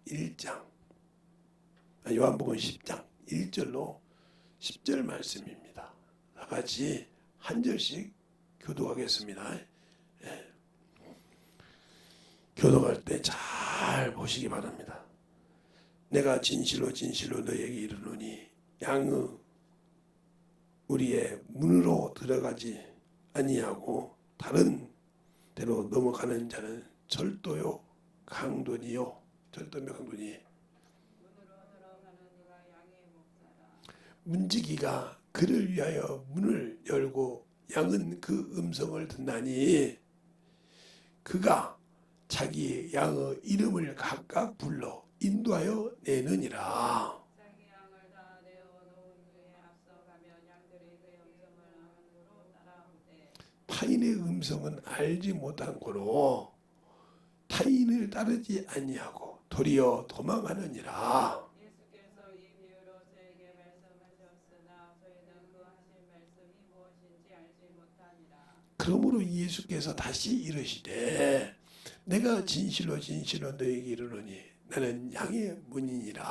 1장, 요한복음 10장 1절로 10절 말씀입니다. 다 같이 한 절씩 교독하겠습니다. 예. 교독할 때 잘 보시기 바랍니다. 내가 진실로 진실로 너에게 이르노니 양의 우리의 문으로 들어가지 아니하고 다른 데로 넘어가는 자는 절도요 강도니요. 절도며 강도니. 문지기가 그를 위하여 문을 열고 양은 그 음성을 듣나니 그가 자기 양의 이름을 각각 불러 인도하여 내느니라. 자기 양을 다 내어 놓은 그에 앞서가며 양들이 그 음성을 안으로 따라오되 타인의 음성은 알지 못한 고로 타인을 따르지 아니하고 도리어 도망하느니라. 예수께서 이 비유로 저에게 말씀하셨으나 저희는 그 하신 말씀이 무엇인지 알지 못하니라. 그러므로 예수께서 다시 이르시되 내가 진실로 진실로 너에게 이르노니 나는 양의 문이니라.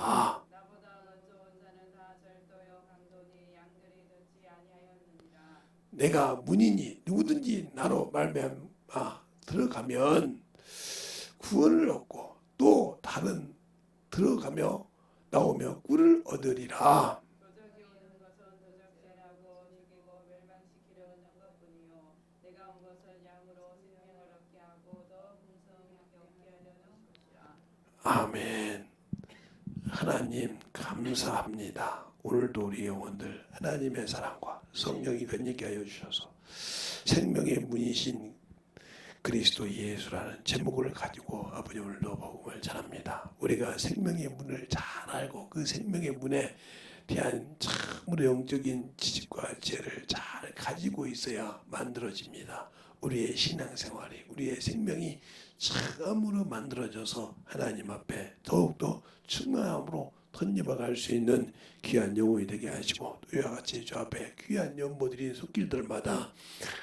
나보다 먼저 온 자는 다 절도요 강도니 양들이 듣지 아니하였느니라. 내가 문이니 누구든지 나로 말미암아 들어가면 구원을 얻고 또 다른 들어가며 나오며 꿀을 얻으리라. 도적이 오는 것은 도적질하고 죽이고 멸망시키려 오는 것뿐이요 내가 온 것은 양으로 생명을 얻게 하고 더 풍성하게 얻게 하려는 것이라. 아멘. 하나님 감사합니다. 오늘도 우리 영혼들 하나님의 사랑과 성령이 건너게 하여 주셔서 생명의 문이신 그리스도 예수라는 제목을 가지고 아버지 오늘도 복음을 전합니다. 우리가 생명의 문을 잘 알고 그 생명의 문에 대한 참으로 영적인 지식과 지혜를 잘 가지고 있어야 만들어집니다. 우리의 신앙생활이 우리의 생명이 참으로 만들어져서 하나님 앞에 더욱더 충만함으로 덧입어갈 수 있는 귀한 영혼이 되게 하시고 또 이와 같이 주 앞에 귀한 연보들이 솟길들마다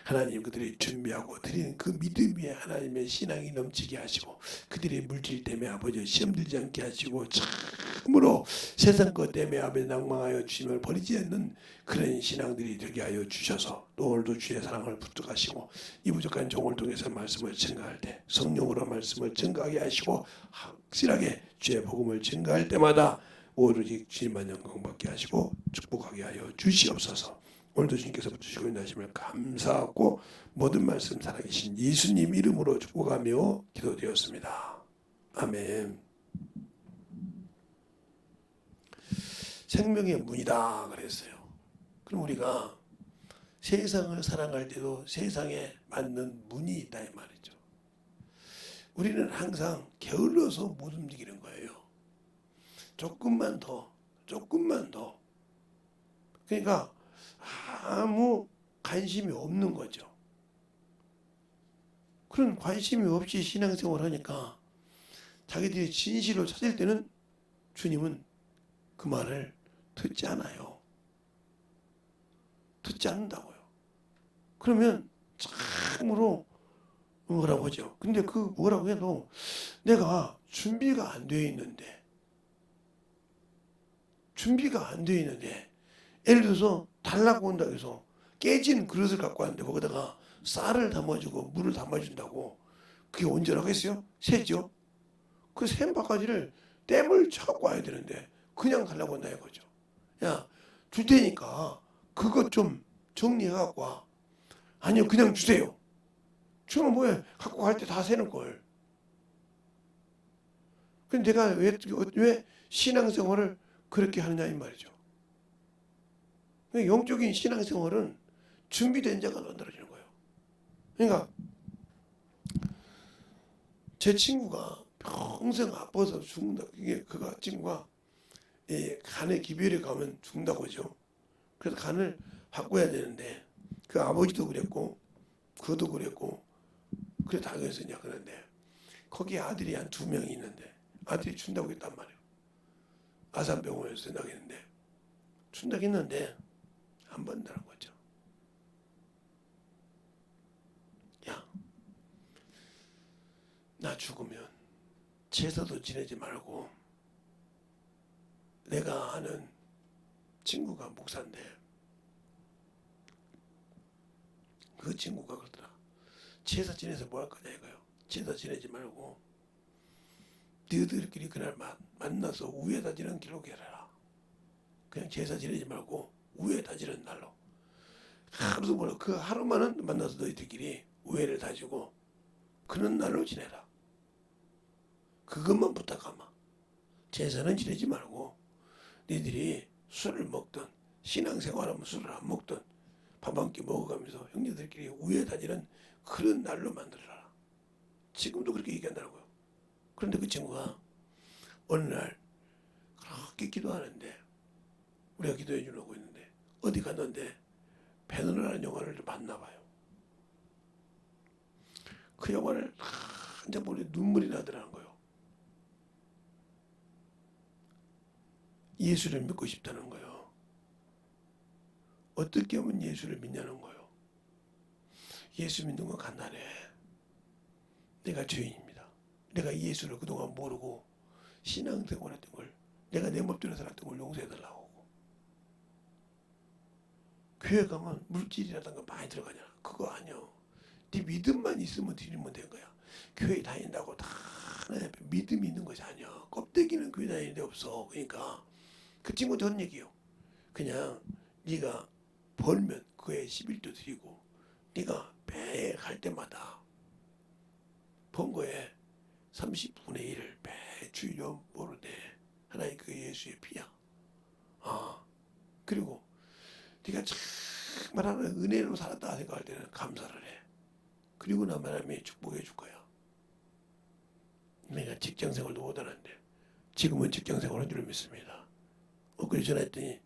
하나님 그들이 준비하고 드리는 그 믿음 위에 하나님의 신앙이 넘치게 하시고 그들이 물질 때문에 아버지 시험 들지 않게 하시고 참으로 세상 것 때문에 아버지 낭망하여 주심을 버리지 않는 그런 신앙들이 되게 하여 주셔서 또 오늘도 주의 사랑을 부탁하시고 이 부족한 종을 통해서 말씀을 증가할 때 성령으로 말씀을 증가하게 하시고 확실하게 주의 복음을 증가할 때마다 오로지 주님만 영광받게 하시고 축복하게 하여 주시옵소서. 오늘도 주님께서 붙으시고 인하심을 감사하고 모든 말씀 살아계신 예수님 이름으로 축복하며 기도드렸습니다. 아멘. 생명의 문이다 그랬어요. 그럼 우리가 세상을 사랑할 때도 세상에 맞는 문이 있다 이 말이죠. 우리는 항상 게을러서 못 움직이는 거예요. 조금만 더. 그러니까 아무 관심이 없는 거죠. 그런 관심이 없이 신앙생활을 하니까 자기들이 진실을 찾을 때는 주님은 그 말을 듣지 않아요. 듣지 않는다고요. 그러면 참으로 뭐라고 하죠. 근데 그 뭐라고 해도 내가 준비가 안 되어 있는데 예를 들어서 달라고 온다고 해서 깨진 그릇을 갖고 왔는데 거기다가 쌀을 담아주고 물을 담아준다고 그게 온전하겠어요? 새죠? 그 샘 바가지를 댐을 쳐갖고 와야 되는데 그냥 달라고 온다 이거죠. 야, 줄 테니까 그것 좀 정리해갖고 와. 아니요, 그냥 주세요. 주면 뭐해? 갖고 갈 때 다 새는 걸. 근데 내가 왜 신앙생활을 그렇게 하느냐 이 말이죠. 영적인 신앙생활은 준비된 자가 만들어지는 거예요. 그러니까 제 친구가 평생 아파서 죽는다. 이게 그가 친구가 간에 기별이 가면 죽는다고 하죠. 그래서 간을 바꿔야 되는데 그 아버지도 그랬고 그도 그랬고 그래 당했으냐 그런데 거기에 아들이 한 2명이 있는데 아들이 준다고 했단 말이에요. 아산병원에서 준다고 했는데 준다고 했는데 안 받는다는 거죠. 야, 나 죽으면 제사도 지내지 말고 내가 아는 친구가 목사인데 그 친구가 그러더라. 제사 지내서 뭐 할 거냐 이거요. 제사 지내지 말고 너희들끼리 그날 만나서 우애 다지는 길로 해라. 그냥 제사 지내지 말고 우애 다지는 날로. 하루도 몰라. 그 하루만은 만나서 너희들끼리 우애를 다지고 그런 날로 지내라. 그것만 부탁하마. 제사는 지내지 말고 너희들이 술을 먹든 신앙생활하면 술을 안 먹든 밥 한 끼 먹어가면서 형제들끼리 우애 다지는 그런 날로 만들어라. 지금도 그렇게 얘기한다고요. 그런데 그 친구가 어느 날 그렇게 기도하는데 우리가 기도해 주려고 했는데 어디 갔는데 배너라는 영화를 봤나 봐요. 그 영화를 한참 보니 눈물이 나더라는 거예요. 예수를 믿고 싶다는 거예요. 어떻게 하면 예수를 믿냐는 거예요. 예수 믿는 건 간단해. 내가 죄인입니다. 내가 예수를 그동안 모르고 신앙생활했던 걸 내가 내 멋대로 살았던 걸 용서해달라고 하고 교회 가면 물질이라든가 많이 들어가냐. 그거 아니요. 네 믿음만 있으면 드리면 된 거야. 교회 다닌다고 다 하나님 앞에 믿음이 있는 것이 아니야. 껍데기는 교회 다니는 데 없어. 그러니까 그 친구 저런 얘기요. 그냥 네가 벌면 그에 11조 드리고 네가 배에 갈 때마다 번 거에 30분의 1을 배 주여 모르되 하나님 그 예수의 피야. 그리고 네가 정말 하나님 은혜로 살았다 생각할 때는 감사를 해. 그리고 나면 하나님이 축복해 줄 거야. 내가 직장생활도 못하는데 지금은 직장생활 한 줄 믿습니다. 그래 전화했더니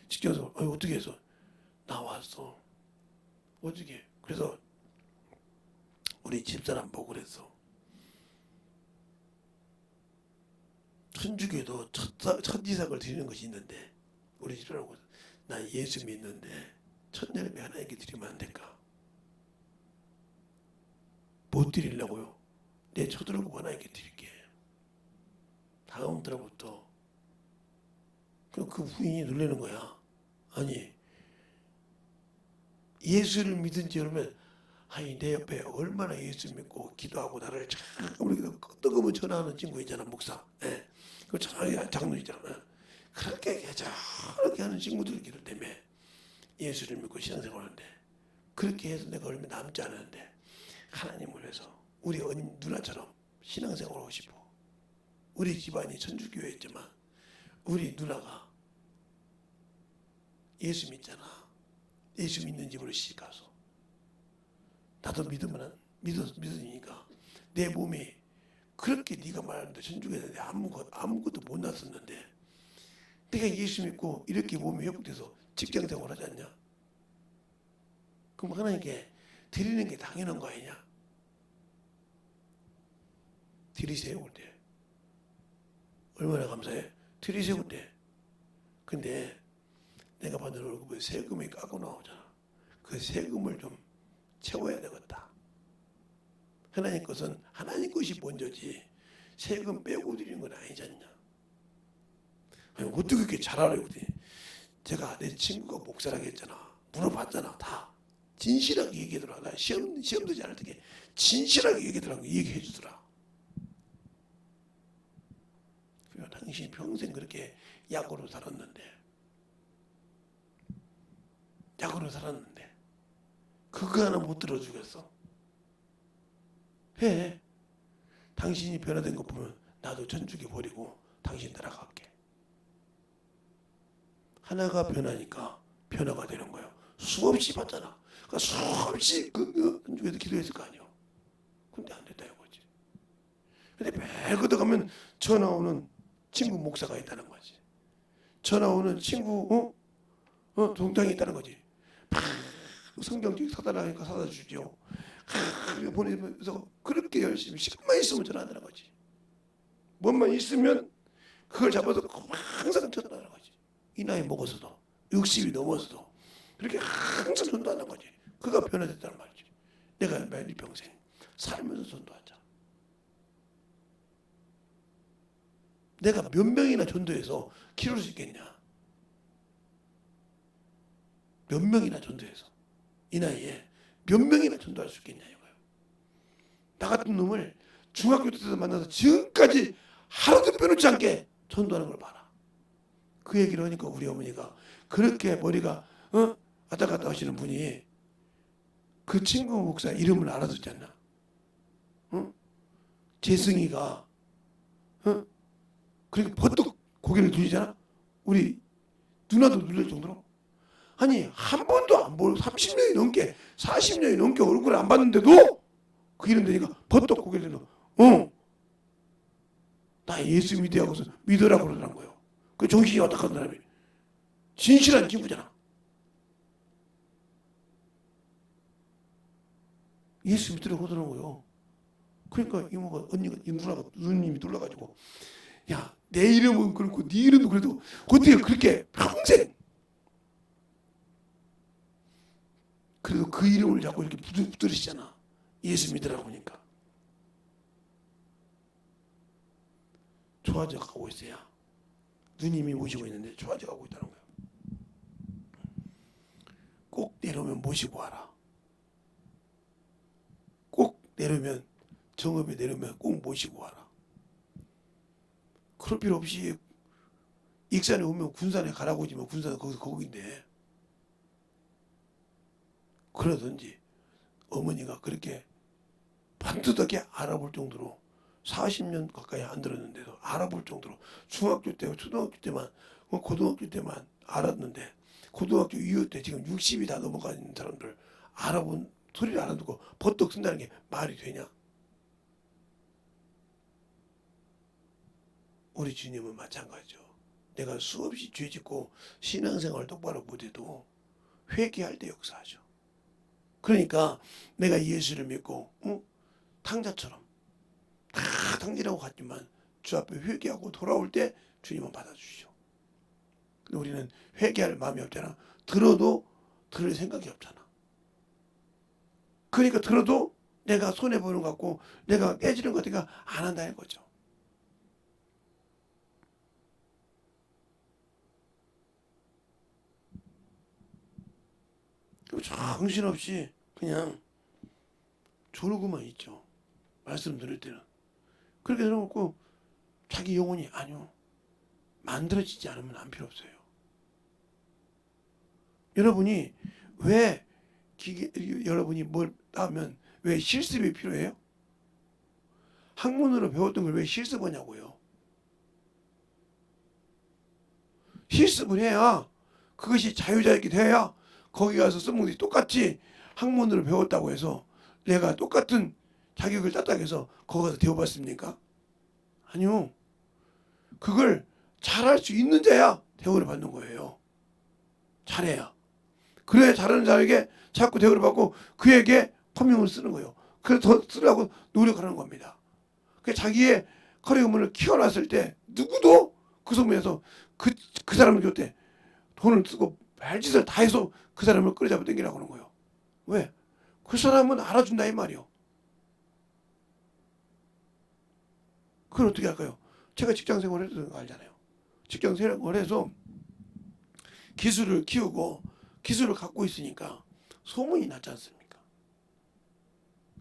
직장생활 어떻게 해서 나왔어. 어떻게 그래서 우리 집사람 보고 그랬어. 천주교도 첫 이삭을 드리는 것이 있는데 우리 집사람하고 나 예수 믿는데 첫날에 하나님께 드리면 안 될까? 못 드리려고요. 내 쳐들어보고 하나님께 드릴게. 다음 달부터 그 부인이 놀라는 거야. 아니 예수를 믿은지 그러면 아니 내 옆에 얼마나 예수 믿고 기도하고 나를 참 우리 뜨거운 전화하는 친구 있잖아. 목사. 예. 그 장로이잖아. 그렇게 저렇게 하는 친구들 기도 때문에 예수를 믿고 신앙생활하는데 그렇게 해서 내가 얼마 남지 않았는데 하나님을 위해서 우리 누나처럼 신앙생활하고 싶어. 우리 집안이 천주교였지만 우리 누나가 예수 믿잖아. 예수 믿는 집으로 시집 가서 나도 믿으니까 내 몸이 그렇게 네가 말하는 데 천주교인데 아무것도 못 났었는데 내가 예수 믿고 이렇게 몸이 회복돼서 직장생활 하지 않냐? 그럼 하나님께 드리는 게 당연한 거 아니냐? 드리세요 그때. 얼마나 감사해? 드리세요 그때. 근데 내가 받는 월급에 세금이 깎고 나오잖아. 그 세금을 좀 채워야 되겠다. 하나님 것은 하나님 것이 먼저지 세금 빼고 드리는 건 아니지 않냐. 아니, 어떻게 그렇게 잘 알아요? 그랬더니 제가 내 친구가 목사라고 했잖아. 물어봤잖아. 다 진실하게 얘기하더라. 나 시험도 잘 할 때 진실하게 얘기하더라고. 얘기해 주더라. 당신이 평생 그렇게 약으로 살았는데 그거 하나 못 들어주겠어? 해. 당신이 변화된 거 보면 나도 천주교 버리고 당신 따라갈게. 하나가 변하니까 변화가 되는 거예요. 수없이 봤잖아. 그러니까 수없이 천주교에서 기도했을 거 아니에요. 근데 안 됐다 이거지. 근데 매일 그때 가면 전화 오는 친구 목사가 있다는 거지. 전화 오는 친구 동장이 있다는 거지. 성경책 사달라 하니까 사다 주죠. 보내면서 그렇게 열심히 시간만 있으면 전화하는 거지. 뭔만 있으면 그걸 잡아서 항상 전화하는 거지. 이 나이 먹어서도 60이 넘어서도 그렇게 항상 전도하는 거지. 그가 변화됐다는 말이지. 내가 매일 평생 살면서 전도하자. 내가 몇 명이나 전도해서 키울 수 있겠냐? 몇 명이나 전도해서 이 나이에 몇 명이나 전도할 수 있겠냐 이거예요. 나 같은 놈을 중학교 때부터 만나서 지금까지 하루도 빼놓지 않게 전도하는 걸 봐라. 그 얘기를 하니까 우리 어머니가 그렇게 머리가 왔다 갔다 하시는 분이 그 친구 목사 이름을 알아듣지 않나? 재승이가 그렇게 버뜩 고개를 들이잖아. 우리 누나도 놀랄 정도로. 아니 한 번도 안 보고 30년이 넘게 40년이 넘게 얼굴을 안 봤는데도 그 이름 되니까 버떡 고개를 들어. 나 예수 믿으라고서 믿으라고 그러더란 거예요. 그 정신이 왔다 가는 사람이 진실한 친구잖아. 예수 믿으라고 그러더란 거예요. 그러니까 이모가 언니가 누나가 누님이 놀라가지고 야 내 이름은 그렇고 네 이름도 그래도 어떻게 그렇게 평생 그래도 그 이름을 자꾸 이렇게 붙들으시잖아. 예수 믿으라고 하니까 좋아져 가고 있어요. 누님이 모시고 있는데 좋아져 가고 있다는 거예요. 꼭 내려오면 모시고 와라. 꼭 내려오면 정읍에 내려오면 꼭 모시고 와라. 그럴 필요 없이 익산에 오면 군산에 가라고 하지만 군산은 거기서 거기인데 그러든지 어머니가 그렇게 반듯하게 알아볼 정도로 40년 가까이 안 들었는데도 알아볼 정도로 중학교 때 초등학교 때만 고등학교 때만 알았는데 고등학교 이후 때 지금 60이 다 넘어가는 사람들 알아본 소리를 알아듣고 버떡 쓴다는 게 말이 되냐? 우리 주님은 마찬가지죠. 내가 수없이 죄짓고 신앙생활 똑바로 못해도 회개할 때 역사하죠. 그러니까 내가 예수를 믿고 탕자처럼 다 탕진하고 갔지만 주 앞에 회개하고 돌아올 때 주님은 받아주시죠. 근데 우리는 회개할 마음이 없잖아. 들어도 들을 생각이 없잖아. 그러니까 들어도 내가 손해보는 것 같고 내가 깨지는 것 같으니까 안 한다는 거죠. 정신없이 그냥 조르고만 있죠. 말씀 들을 때는. 그렇게 들어놓고 자기 영혼이 아니요. 만들어지지 않으면 안 필요 없어요. 여러분이 왜 여러분이 뭘 따면 왜 실습이 필요해요? 학문으로 배웠던 걸 왜 실습하냐고요. 실습을 해야 그것이 자유자익이 돼야 거기 가서 써먹는 똑같이 학문으로 배웠다고 해서 내가 똑같은 자격을 땄다고 해서 거기 가서 대우받습니까? 아니요. 그걸 잘할 수 있는 자야 대우를 받는 거예요. 잘해야. 그래야 잘하는 자에게 자꾸 대우를 받고 그에게 커밍을 쓰는 거예요. 그래서 더 쓰려고 노력하는 겁니다. 자기의 커리어문을 키워놨을 때 누구도 그 소문에서 그 사람을 줬대. 돈을 쓰고 별짓을 다 해서 그 사람을 끌어잡아 당기라고 하는 거예요. 왜? 그 사람은 알아준다 이 말이요. 그걸 어떻게 할까요? 제가 직장 생활을 했던 거 알잖아요. 직장 생활을 해서 기술을 키우고 기술을 갖고 있으니까 소문이 났지 않습니까?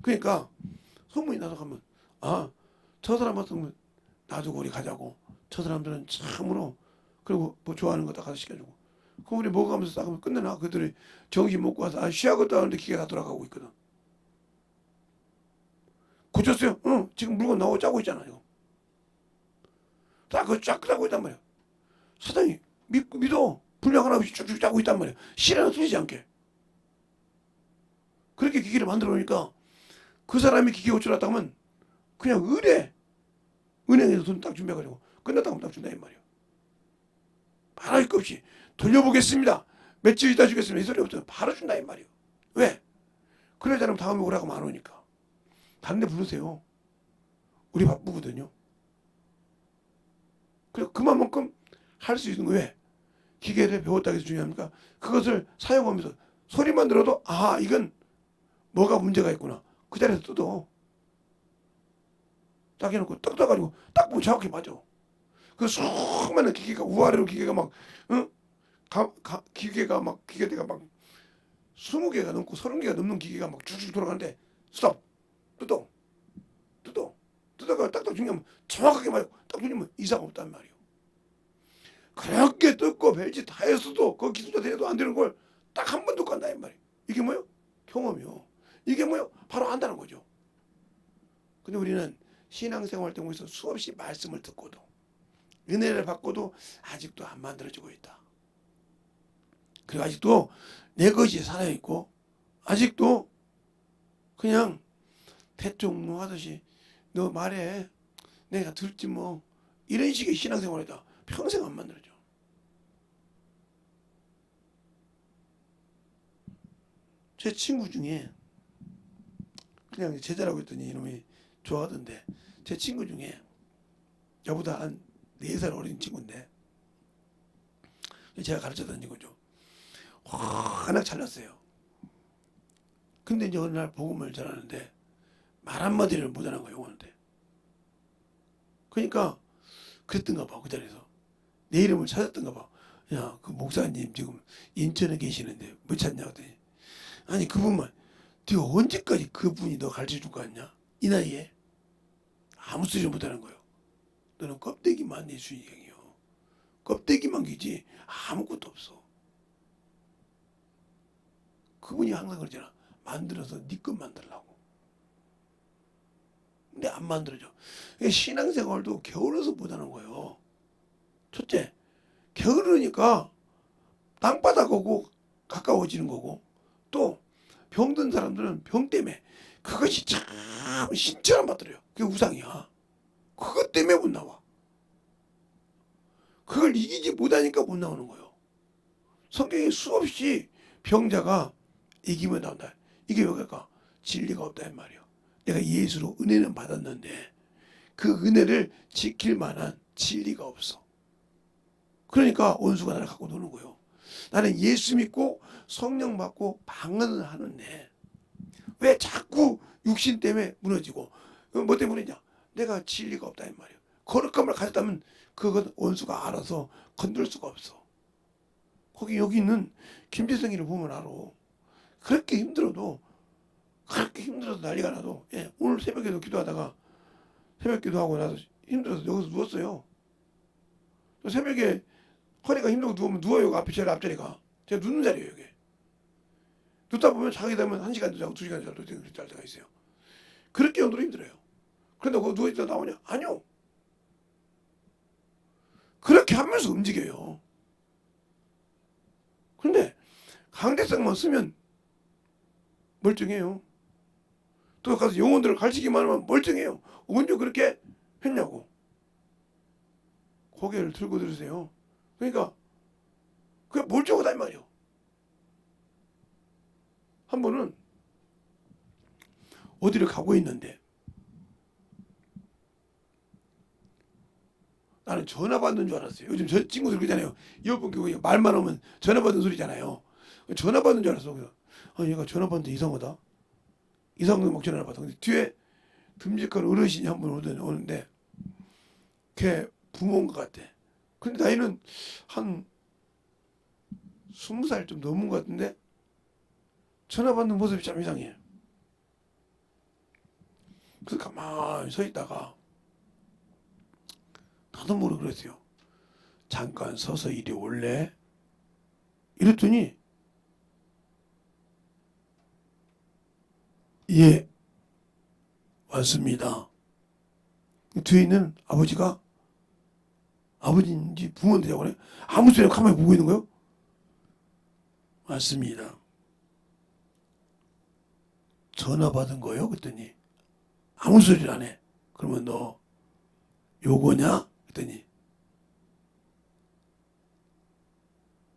그러니까 소문이 나서 가면 저 사람 같으면 놔두고 우리 가자고. 저 사람들은 참으로 그리고 뭐 좋아하는 거 다 가서 시켜주고. 그럼 우리 먹어가면서 싸우면 끝내나 그들이 정신 먹고 와서 쉬하고도 하는데 기계가 다 돌아가고 있거든. 고쳤어요? 응. 지금 물건 나오고 짜고 있잖아요. 다 그거 쫙 짜고 있단 말이야. 사장이 믿어. 분량 하나 없이 쭉쭉 짜고 있단 말이야. 실에는 틀리지 않게. 그렇게 기계를 만들어 놓으니까 그 사람이 기계 고쳐놨다 하면 그냥 은행에서 돈 딱 준비해가지고 끝났다 하면 딱 준다 이 말이야. 말할 것 없이 돌려보겠습니다. 며칠 있다 주겠습니다. 이 소리 없으면 바로 준다 이 말이야. 왜? 그래 사람 다음에 오라고 안 오니까. 다른 데 부르세요. 우리 바쁘거든요. 그래서 그만큼 할 수 있는 거 왜? 기계를 배웠다고 해서 중요합니까? 그것을 사용하면서 소리만 들어도 이건 뭐가 문제가 있구나. 그 자리에서 뜯어. 딱 해놓고 딱 떠가지고 딱 보면 정확히 맞아. 그 수많은 기계가 우아래로 기계가 막 어? 기계가 막 20개가 넘고 30개가 넘는 기계가 막 쭉쭉 돌아가는데 스톱 뚜둥 뚜둥 뚜둥가 딱딱 중요하면 정확하게 맞고 딱 중요하면 이상 없단 말이에요. 그렇게 뜯고 벨짓 다 했어도 그 기술자 돼도 안 되는 걸 딱 한 번 듣고 한다 이 말이에요. 이게 뭐예요? 경험이요. 이게 뭐예요? 바로 안다는 거죠. 근데 우리는 신앙생활 동에서 수없이 말씀을 듣고도 은혜를 받고도 아직도 안 만들어지고 있다. 그리고 아직도 내 것이 살아있고 아직도 그냥 대충 뭐 하듯이 너 말해 내가 들지 뭐 이런 식의 신앙생활이다. 평생 안 만들어져. 제 친구 중에 그냥 제자라고 했더니 이놈이 좋아하던데 제 친구 중에 저보다 한 4살 어린 친구인데 제가 가르쳐 다닌 거죠. 워낙 잘났어요. 근데 이제 어느 날 복음을 전하는데 말 한마디를 못하는 거예요. 오는데 그러니까 그랬던가 봐. 그 자리에서 내 이름을 찾았던가 봐. 야, 그 목사님 지금 인천에 계시는데 뭐 찾냐 그랬더니 아니 그분만 네가 언제까지 그분이 너 가르쳐 줄 거 같냐? 이 나이에 아무 소리 못하는 거예요. 너는 껍데기만 내 주인공이요. 껍데기만 기지 아무것도 없어. 그분이 항상 그러잖아. 만들어서 네 것 만들라고. 근데 안 만들어져. 신앙생활도 게을러서 못하는 거예요. 첫째, 게으르니까 땅바닥하고 가까워지는 거고 또 병든 사람들은 병 때문에 그것이 참 신처럼 받들어요. 그게 우상이야. 그것 때문에 못 나와. 그걸 이기지 못하니까 못 나오는 거예요. 성경에 수없이 병자가 이기면 나온다. 이게 왜 그럴까? 진리가 없다 이 말이에요. 내가 예수로 은혜는 받았는데 그 은혜를 지킬 만한 진리가 없어. 그러니까 원수가 나를 갖고 노는 거예요. 나는 예수 믿고 성령 받고 방언을 하는데 왜 자꾸 육신 때문에 무너지고 뭐 때문에 무너지냐? 내가 진리가 없다 이 말이에요. 거룩함을 가졌다면 그건 원수가 알아서 건들 수가 없어. 거기 여기 있는 김재성이를 보면 알아. 그렇게 힘들어도 난리가 나도 오늘 새벽에도 기도하다가 새벽 기도하고 나서 힘들어서 여기서 누웠어요. 새벽에 허리가 힘들고 누우면 누워요. 앞에 제일 앞자리가 제가 눕는 자리예요. 여기 눕다 보면 자게 되면 1시간도 자고 2시간도 자고 그렇게 잘 때가 있어요. 그렇게 정도로 힘들어요. 그런데 거기 누워있다 나오냐? 아니요. 그렇게 하면서 움직여요. 그런데 강대성만 쓰면 멀쩡해요. 또 가서 영혼들을 가르치기만 하면 멀쩡해요. 언제 그렇게 했냐고. 고개를 들고 들으세요. 그러니까 그게 멀쩡하다 이 말이에요. 한 번은 어디를 가고 있는데 나는 전화 받는 줄 알았어요. 요즘 저 친구들 그러잖아요. 이어폰 끼고 말만 하면 전화 받는 소리잖아요. 전화 받는 줄 알았어. 그래서 얘가 전화 받는데 이상하다. 이상하게 막 전화를 받아. 근데 뒤에 듬직한 어르신이 한 분 오는데 걔 부모인 것 같아. 근데 나이는 한 20살 좀 넘은 것 같은데 전화 받는 모습이 참 이상해. 그래서 가만히 서 있다가 나도 모르게 그랬어요. 잠깐 서서 이리 올래? 이랬더니 예 왔습니다. 뒤에 있는 아버지가 아버지인지 부모인지 그래 아무 소리 없이 가만히 보고 있는 거예요. 맞습니다. 전화 받은 거예요? 그랬더니 아무 소리를 안 해. 그러면 너 요거냐? 그랬더니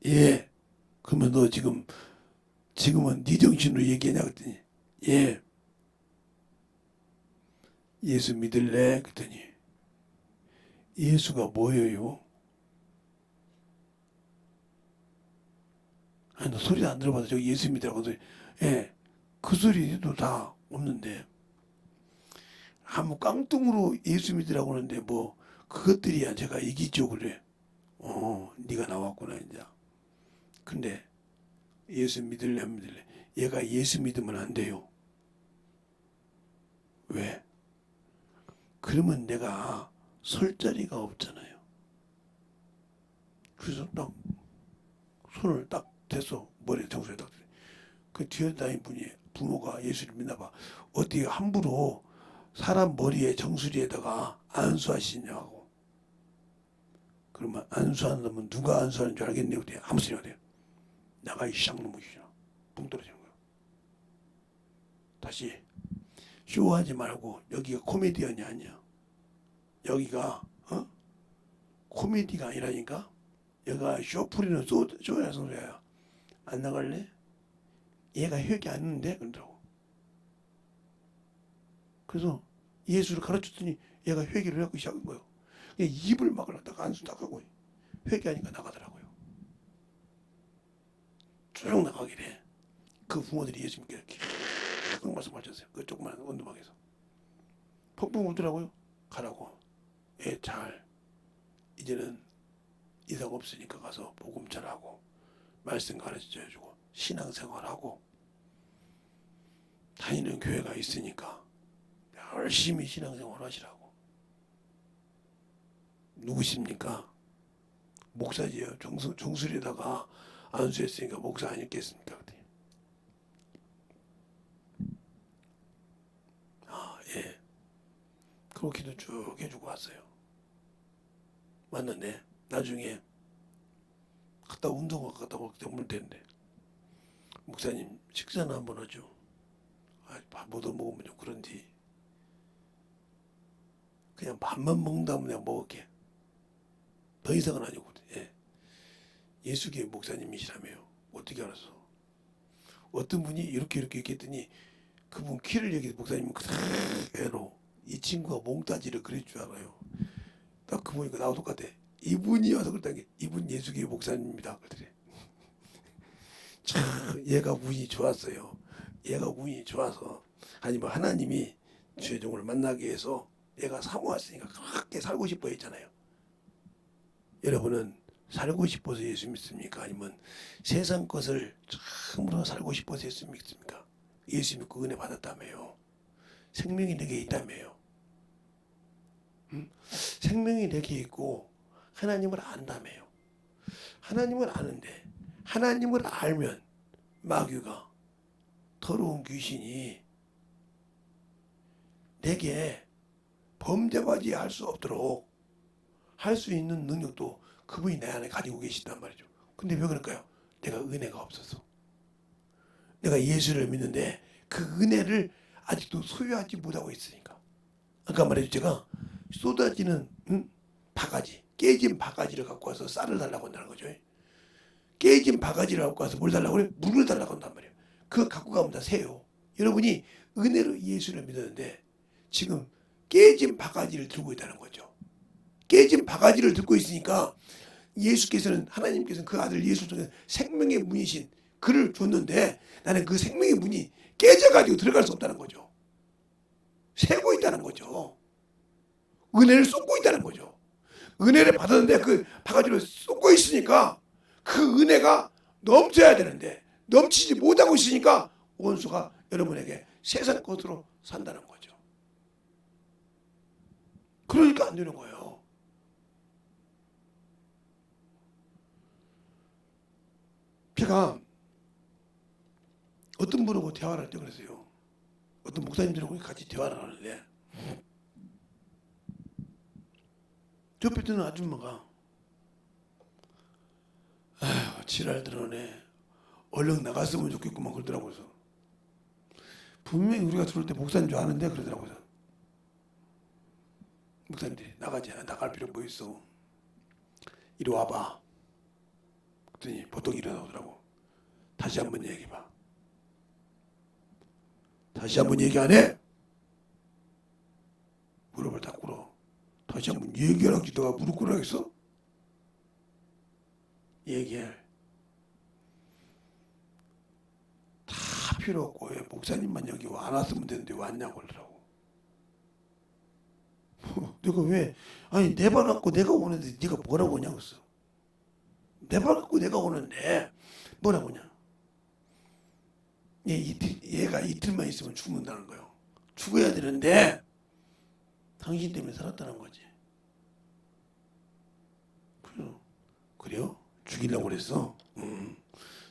예. 그러면 너 지금은 네 정신으로 얘기하냐? 그랬더니 예. 예수 믿을래? 그랬더니 예수가 뭐예요? 아니 너 소리도 안 들어봐서 저기 예수 믿으라고 소리. 예. 그 소리도 다 없는데 아무 깡뚱으로 예수 믿으라고 하는데 뭐 그것들이야 제가 이기적으로 네가 나왔구나 이제. 근데 예수 믿으려면 얘가 예수 믿으면 안 돼요. 왜? 그러면 내가 설 자리가 없잖아요. 그래서 딱 손을 딱 대서 머리에 정수에 딱. 그 뒤에 다닌 분이 부모가 예수를 믿나 봐. 어떻게 함부로 사람 머리에 정수리에다가 안수하시냐고. 그러면 안수하는 놈은 누가 안수하는 줄 알겠네요. 아무 소리가 돼요. 나가 이 쌍놈이시나. 붕 떨어지는 거예요. 다시 쇼하지 말고 여기가 코미디언이 아니야. 여기가 코미디가 아니라니까. 얘가 쇼풀이는 쇼야 소리야. 안 나갈래? 얘가 회개 안 했는데 그러더라고. 그래서 예수를 가르쳤더니 얘가 회개를 하기 시작한 거예요. 입을 막으려다가 안수 딱 하고 회개하니까 나가더라고요. 쭉 나가기래. 그 부모들이 예수님께 이렇게 그 말씀하셨어요. 그 조그만 원두막에서 펑펑 울더라고요. 가라고. 잘 이제는 이상 없으니까 가서 복음 전하고 말씀 가르쳐주고 신앙생활하고 다니는 교회가 있으니까 열심히 신앙생활 하시라고. 누구십니까? 목사지요. 정수리에다가 안수했으니까 목사 아니겠습니까? 예. 그렇게도 쭉 해주고 왔어요. 맞는데 나중에 갔다 운동화 갔다 올 때 물 텐데 목사님 식사는 한번 하죠. 밥 못 먹으면 좀 그런지 그냥 밥만 먹는다면 그냥 먹을게. 더 이상은 아니고. 예. 예수교회 목사님이시라며요. 어떻게 알았어? 어떤 분이 이렇게 얘기했더니 그분 키를 얘기해. 목사님은 그대로 이 친구가 몽따지를 그릴 줄 알아요. 딱 그 보니까 나하고 똑같아. 이분이 와서 그랬다는 게 이분 예수교회 목사님입니다. 그러더래. 참 얘가 운이 좋았어요. 얘가 운이 좋아서 아니 뭐 하나님이 주의 종을 만나기 위해서 얘가 사모했으니까 그렇게 살고 싶어 했잖아요. 여러분은 살고 싶어서 예수 믿습니까? 아니면 세상 것을 참으로 살고 싶어서 예수 믿습니까? 예수 믿고 은혜 받았다며요. 생명이 내게 있다며요. 생명이 내게 있고 하나님을 안다며요. 하나님을 아는데 하나님을 알면 마귀가 더러운 귀신이 내게 범죄까지 할 수 없도록 할 수 있는 능력도 그분이 내 안에 가지고 계시단 말이죠. 근데 왜 그럴까요? 내가 은혜가 없어서. 내가 예수를 믿는데 그 은혜를 아직도 소유하지 못하고 있으니까. 아까 말했죠. 제가 쏟아지는 바가지, 깨진 바가지를 갖고 와서 쌀을 달라고 한다는 거죠. 깨진 바가지를 갖고 와서 뭘 달라고 그래? 물을 달라고 한단 말이에요. 그거 갖고 가면 다 새요. 여러분이 은혜로 예수를 믿었는데 지금 깨진 바가지를 들고 있다는 거죠. 깨진 바가지를 들고 있으니까 예수께서는 하나님께서는 그 아들 예수 중에 생명의 문이신 그를 줬는데 나는 그 생명의 문이 깨져가지고 들어갈 수 없다는 거죠. 새고 있다는 거죠. 은혜를 쏟고 있다는 거죠. 은혜를 받았는데 그 바가지로 쏟고 있으니까 그 은혜가 넘쳐야 되는데 넘치지 못하고 있으니까 원수가 여러분에게 세상 것으로 산다는 거죠. 그러니까 안 되는 거예요. 제가 어떤 분하고 대화를 할 때 그랬어요. 어떤 목사님들하고 같이 대화를 하는데 옆에 있는 아줌마가 아휴 지랄 들어네. 얼른 나갔으면 좋겠구만 그러더라고요. 분명히 우리가 들어올 때 목사님 줄 아는데 그러더라고요. 목사님들이 나가지 않아. 나갈 필요 뭐 있어. 이리 와봐. 그랬더니 보통 일어나오더라고. 다시 한번 얘기해봐. 다시 한번 얘기 안 해? 무릎을 딱 꿇어. 다시 한번 얘기하라고 너가 무릎 꿇어야겠어? 얘기해. 다 필요 없고 왜 목사님만 여기 안 왔으면 되는데 왜 왔냐고 그러더라고. 내가 왜 아니 내 발 갖고 내가 오는데 네가 뭐라고 오냐고 했어. 내 발 갖고 내가 오는데 뭐라고 오냐. 얘가 이틀만 있으면 죽는다는 거예요. 죽어야 되는데 당신 때문에 살았다는 거지. 그래요? 죽이려고 그랬어?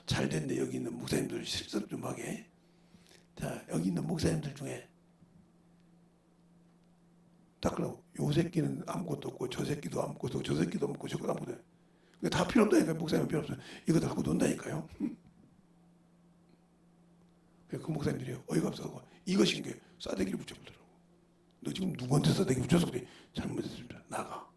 잘 됐네. 여기 있는 목사님들 실습 좀 하게. 자, 여기 있는 목사님들 중에 딱 그러고 요 새끼는 아무것도 없고 저 새끼도 아무것도 없고 저 새끼도 없고 저것도 아무것도 없고 다 필요 없다니까. 목사님 필요 없어요. 이거 다 갖고 논다니까요. 그 목사님들이 어이가 없어서 이것인 게 싸대기를 붙여보더라고. 너 지금 누구한테 싸대기 붙여서 그래? 잘못했습니다. 나가.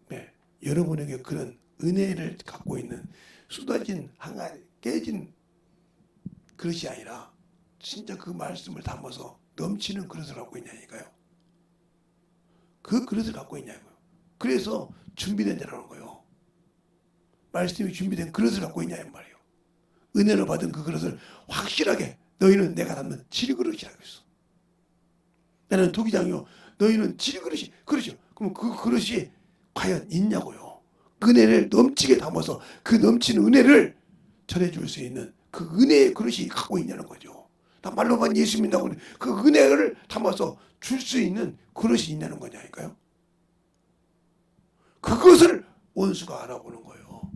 네, 여러분에게 그런 은혜를 갖고 있는 쏟아진 항아리 깨진 그릇이 아니라 진짜 그 말씀을 담아서 넘치는 그릇을 갖고 있냐니까요. 그 그릇을 갖고 있냐고요. 그래서 준비된 자라는 거예요. 말씀이 준비된 그릇을 갖고 있냐는 말이에요. 은혜를 받은 그 그릇을 확실하게 너희는 내가 담는 질그릇이라고 했어. 나는 도기장이요. 너희는 질그릇이 그릇이요. 그럼 그 그릇이 과연 있냐고요. 은혜를 넘치게 담아서 그 넘치는 은혜를 전해줄 수 있는 그 은혜의 그릇이 갖고 있냐는 거죠. 나 말로만 예수 믿는다고 그 은혜를 담아서 줄 수 있는 그릇이 있냐는 거냐니까요. 그것을 원수가 알아보는 거예요.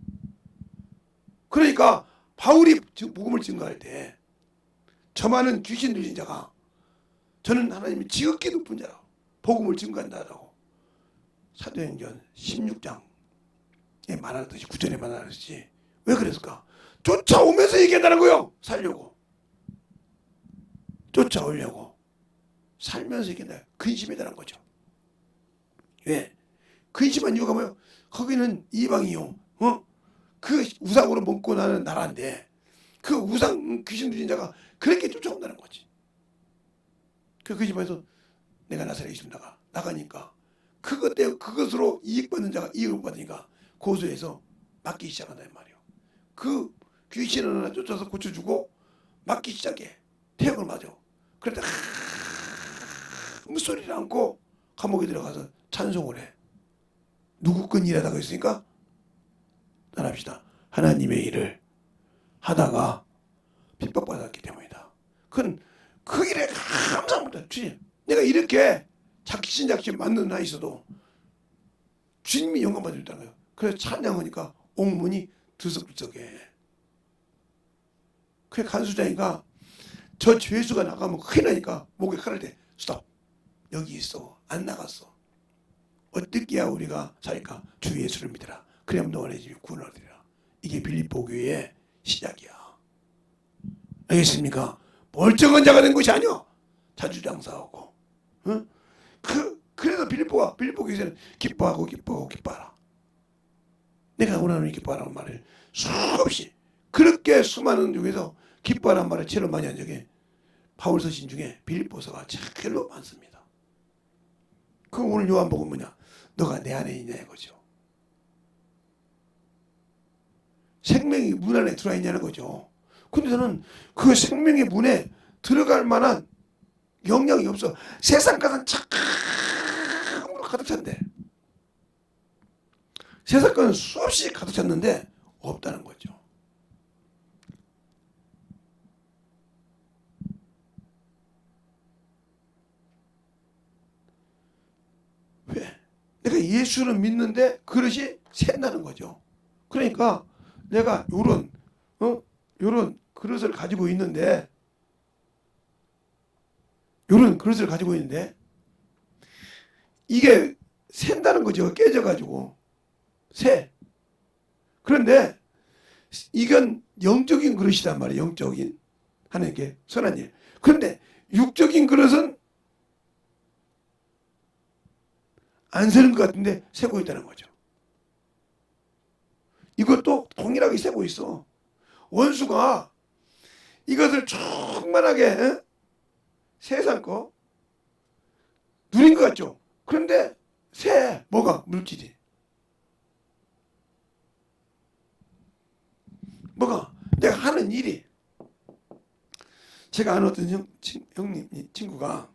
그러니까 바울이 복음을 증거할 때 저 많은 귀신 들린 자가 저는 하나님이 지극히 높은 자라고 복음을 증거한다라고 사도행전 16장에 말하듯이 9절에 말하듯이 왜 그랬을까? 쫓아오면서 얘기한다는 거예요. 살려고 쫓아오려고 살면서 얘기한다. 근심이라는 거죠. 왜? 근심한 이유가 뭐예요? 거기는 이방이요. 그 우상으로 먹고 나는 나라인데 그 우상 귀신 들린 자가 그렇게 쫓아온다는 거지. 그 집에서 내가 나사렛 예수 나가니까 그것으로 이익 받는 자가 이익을 받으니까 고소해서 맞기 시작한단 말이에요. 그 귀신을 하나 쫓아서 고쳐주고 맞기 시작해. 태역을 맞아. 그런데 아무 소리를 않고 감옥에 들어가서 찬송을 해. 누구 건 일하다가 있으니까 따라합시다. 하나님의 일을 하다가 핍박받았기 때문이다. 그건 그 일에 감사합니다. 주님, 내가 이렇게 작신작신 만든 나 있어도 주님이 영광 받으셨다는 거예요. 그래서 찬양하니까 옥문이 들썩들썩해. 그래 간수장이가 저 죄수가 나가면 큰일 나니까 목에 칼을 대. 스톱. 여기 있어. 안 나갔어. 어떻게 해야 우리가 살까? 주 예수를 믿으라. 그래야 너네 집이 구원을 얻으리라. 이게 빌립보 교회의 시작이야. 알겠습니까? 멀쩡한 자가 된 것이 아니야. 자주장사하고. 응? 그래서 빌립보 교회에서는 기뻐하라. 내가 원하는 기뻐하라는 말을 수없이 그렇게 수많은 중에서 기뻐하라는 말을 제일 많이 한 적이 바울 서신 중에 빌립보서가 제일 많습니다. 그 오늘 요한복음 뭐냐? 너가 내 안에 있냐 이거죠. 생명이 문 안에 들어와 있냐는 거죠. 근데 저는 그 생명의 문에 들어갈 만한 영향이 없어. 세상 가는 참으로 가득 찼는데 세상 가는 수없이 가득 찼는데 없다는 거죠. 왜? 내가 예수를 믿는데 그릇이 샌다는 거죠. 그러니까 내가 요런 그릇을 가지고 있는데 이게 샌다는 거죠. 깨져가지고 새. 그런데 이건 영적인 그릇이란 말이에요. 영적인 하나님께 선한 일. 그런데 육적인 그릇은 안 새는 것 같은데 새고 있다는 거죠. 이것도 동일하게 새고 있어. 원수가 이것을 충만하게 세상 거 누린 것 같죠. 그런데 새 뭐가 물질이 뭐가 내가 하는 일이 제가 아는 어떤 형님 친구가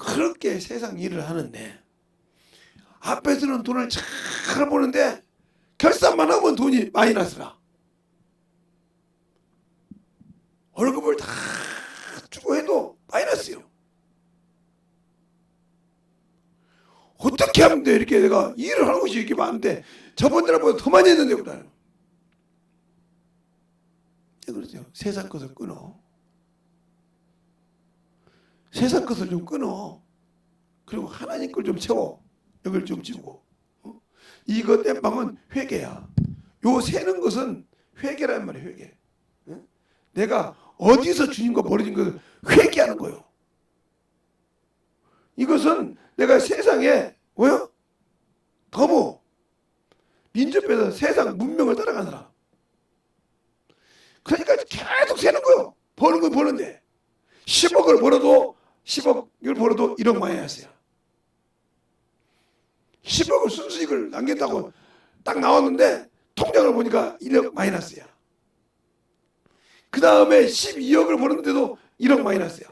그렇게 세상 일을 하는데 앞에서는 돈을 잘 버는데 결산만 하면 돈이 마이너스라. 월급을 다 주고 해도 마이너스요. 어떻게 하면 돼? 이렇게 내가 일을 하는 것이 이렇게 많은데 저번들보다 더 많이 했는데 그래. 그렇죠. 세상 것을 끊어. 세상 것을 좀 끊어. 그리고 하나님 걸 좀 채워. 여기를 좀 지우고. 이것 땜빵은 회개야. 요 세는 것은 회개란 말이야. 회개. 내가 어디서 주님과 벌어진 것을 회개하는 거예요. 이것은 내가 세상에 뭐요? 더모 민족에서 세상 문명을 따라가느라. 그러니까 계속 세는 거예요. 버는 건 버는데 10억을 벌어도 10억을 벌어도 1억 마이너스야. 10억을 순수익을 남겼다고 딱 나왔는데 통장을 보니까 1억 마이너스야. 그 다음에 12억을 벌었는데도 1억 마이너스야.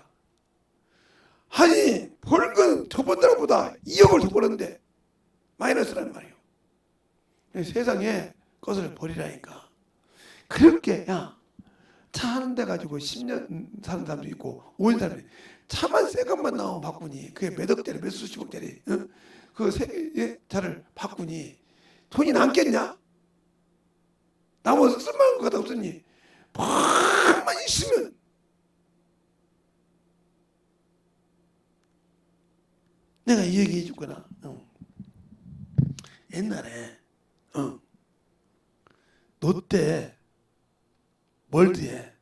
아니 버는 건 저번 달보다 2억을 더 벌었는데 마이너스라는 말이에요. 세상에 것을 버리라니까. 그렇게 야 차 한 대 가지고 10년 사는 사람도 있고 5년 사는 사람도 있고 차만 새 것만 나오면 바꾸니 그게 몇 억짜리 몇 수십억짜리 그 차를 바꾸니 돈이 남겠냐? 남아서 쓸만한 것 같아 없으니 밥만 있으면 내가 이 얘기 해줬구나. 옛날에 롯데 월드에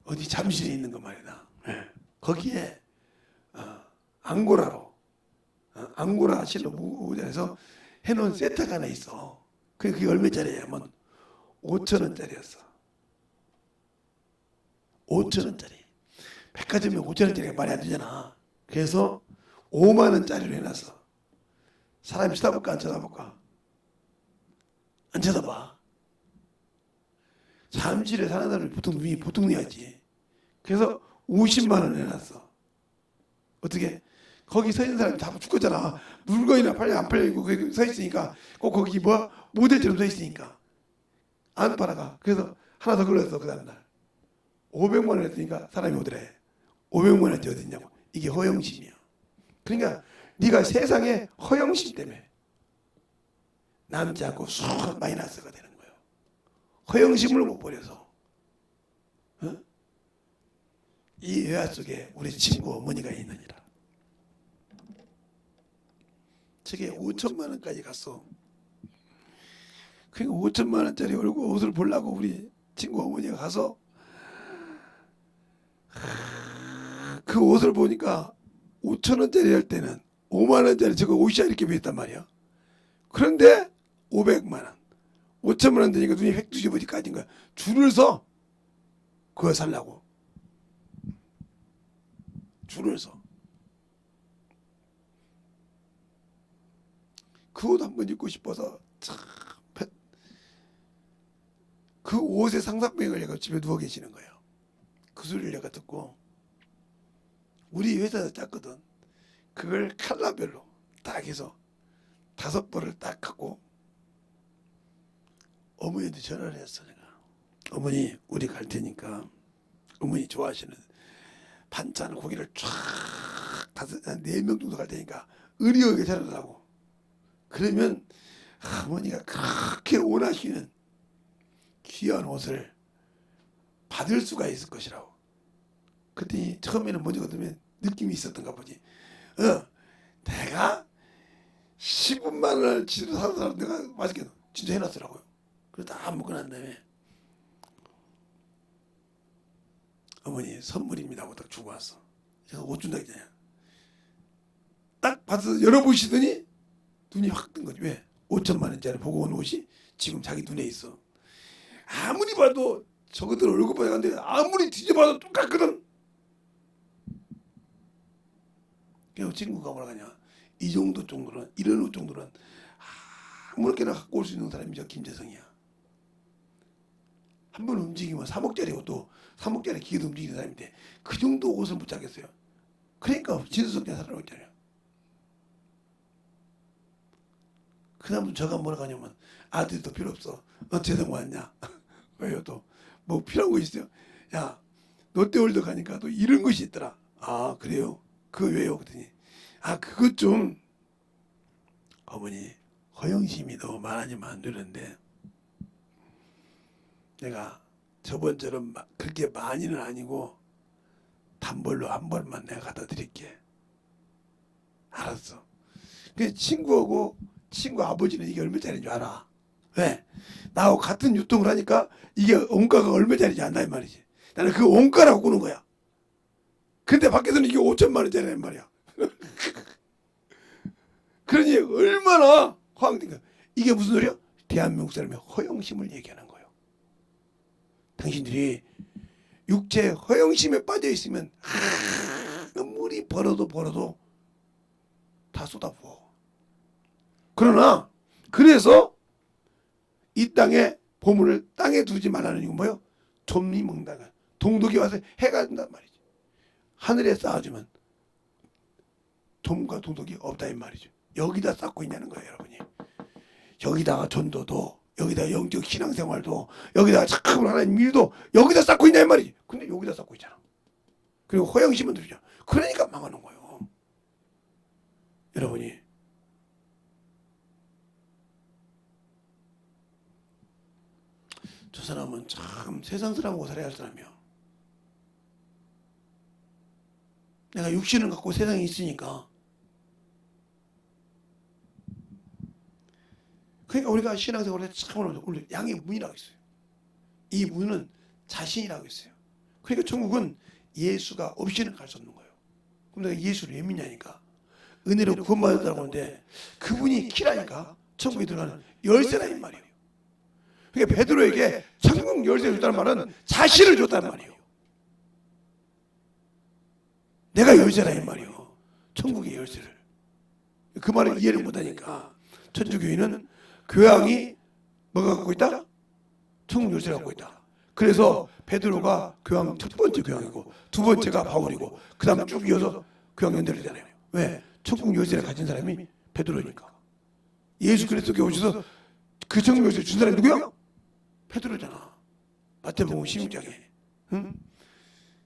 어디 잠실에 있는 거 말이다. 거기에 앙고라로 앙고라 실로 무장해서 해놓은 세트가 하나 있어. 그게 얼마짜리냐면 5,000원짜리였어. 5,000원짜리. 백화점에 5,000원짜리가 말이 안 되잖아. 그래서 5만 원짜리로 해놨어. 사람이 쳐다볼까 안 쳐다볼까? 안 쳐다봐. 잠실에 사는 사람이 보통 눈이 하지. 그래서 50만 원 해놨어. 어떻게? 거기 서 있는 사람이 다 죽었잖아. 물건이나 팔려 안 팔리고 거기 서 있으니까 꼭 거기 뭐 모델처럼 서 있으니까 안 팔아가. 그래서 하나 더 걸렸어 그 다음날. 500만 원 했으니까 사람이 오더래. 500만 원짜리 어디 있냐고. 이게 허영심이야. 그러니까 네가 세상에 허영심 때문에 남지 않고 쑥 마이너스가 되는 거예요. 허영심을 못 버려서. 이 외화 속에 우리 친구 어머니가 있느니라. 저게 5천만 원까지 갔어. 그러니까 5천만 원짜리 옷을 보려고 우리 친구 어머니가 가서 그 옷을 보니까 5천 원짜리 할 때는 5만 원짜리 저거 옷이야 이렇게 비했단 말이야. 그런데 500만 원, 5천만 원 되니까 눈이 획 뒤집어지 까진 거야. 줄을 서 그거 살라고. 줄을 서. 그 옷 한번 입고 싶어서 참 그 옷의 상상병에 걸려서 집에 누워 계시는 거예요. 그 소리를 내가 듣고 우리 회사에서 짰거든. 그걸 컬러별로 딱 해서 5벌을 딱 하고 어머니한테 전화를 했어. 내가 어머니 우리 갈 테니까 어머니 좋아하시는 반찬 고기를 쫙 4명 정도 갈 테니까 의리하게 차려달라고. 그러면 어머니가 그렇게 원하시는 귀한 옷을 받을 수가 있을 것이라고. 그랬더니 처음에는 먼저 그러면 느낌이 있었던가 보지. 내가 15만 원을 지로 사는 사람 내가 맛있게 진짜 해놨더라고요. 그래서 다 먹고 난 다음에 어머니 선물입니다 하고 딱 주고 왔어. 제가 옷 준다 했잖아요. 딱 받아서 열어보시더니 눈이 확 뜬 거지. 왜? 5천만 원짜리 보고 온 옷이 지금 자기 눈에 있어. 아무리 봐도 저것들 얼굴 보야 하는데 아무리 뒤져봐도 똑같거든. 그래서 친구가 뭐라 하냐. 이 정도 정도는 이런 옷 정도는 아무렇게나 갖고 올 수 있는 사람이 저 김재성이야. 한 번 움직이면 3억짜리고 또 3억짜리 기계도 움직이는 사람인데 그 정도 옷을 못 잡겠어요. 그러니까 진수성찬 사라고 했잖아요. 그 다음 저가 뭐라고 하냐면 아들도 필요 없어. 재성 왔냐? 왜요 또? 뭐 필요한 거 있어요? 야 롯데월드 가니까 또 이런 것이 있더라. 아 그래요? 그거 왜요? 그랬더니 아 그것 좀 어머니 허영심이 너무 많아지면 안 되는데 내가 저번처럼 그렇게 많이는 아니고 단벌로 한 벌만 내가 갖다 드릴게. 알았어. 그 친구하고 친구 아버지는 이게 얼마짜리인 줄 알아. 왜? 나하고 같은 유통을 하니까 이게 원가가 얼마짜리인지 안다 이 말이지. 나는 그 원가라고 꾸는 거야. 근데 밖에서는 이게 5천만 원짜리란 말이야. 그러니 얼마나 화학인가. 이게 무슨 소리야? 대한민국 사람의 허영심을 얘기하는 거예요. 당신들이 육체 허영심에 빠져 있으면 아무리 벌어도 다 쏟아부어. 그러나 그래서 이 땅에 보물을 땅에 두지 말라는 이유가 뭐예요? 좀이 먹다가 동독이 와서 해가 된단 말이지. 하늘에 쌓아주면 좀과 동독이 없다 이 말이죠. 여기다 쌓고 있냐는 거예요, 여러분이. 여기다가 전도도, 여기다 영적 신앙생활도, 여기다가 착각을 하나님 일도 여기다 쌓고 있냐 이 말이지. 근데 여기다 쌓고 있잖아. 그리고 허영심은 들이잖아. 그러니까 망하는 거예요. 여러분이 저 사람은 참 세상 사람하고 살아야 할 사람이야. 내가 육신을 갖고 세상에 있으니까. 그러니까 우리가 신앙생활에 참 우리 양의 문이라고 있어요. 이 문은 자신이라고 있어요. 그러니까 천국은 예수가 없이는 갈 수 없는 거예요. 그럼 내가 예수를 왜 믿냐니까. 은혜로 구원받았다고 하는데 그분이 키라니까 천국에 들어가는 열쇠라 이 말이에요. 그러니까 베드로에게 천국 열쇠를 줬다는 말은 자신을 줬다는 말이에요. 내가 열쇠라 이 말이에요. 천국의 열쇠를. 그 말을 이해를 못하니까 천주교인은 교황이 뭐가 갖고 있다? 천국 열쇠를 갖고 있다. 그래서 베드로가 교황 첫 번째 교황이고 두 번째가 바울이고 그 다음 쭉 이어서 교황 연대를잖아요. 왜? 천국 열쇠를 가진 사람이 베드로니까. 예수 그리스도께 오셔서 그 천국 열쇠를 준 사람이 누구야? 베드로잖아. 마태복음 16장에. 응?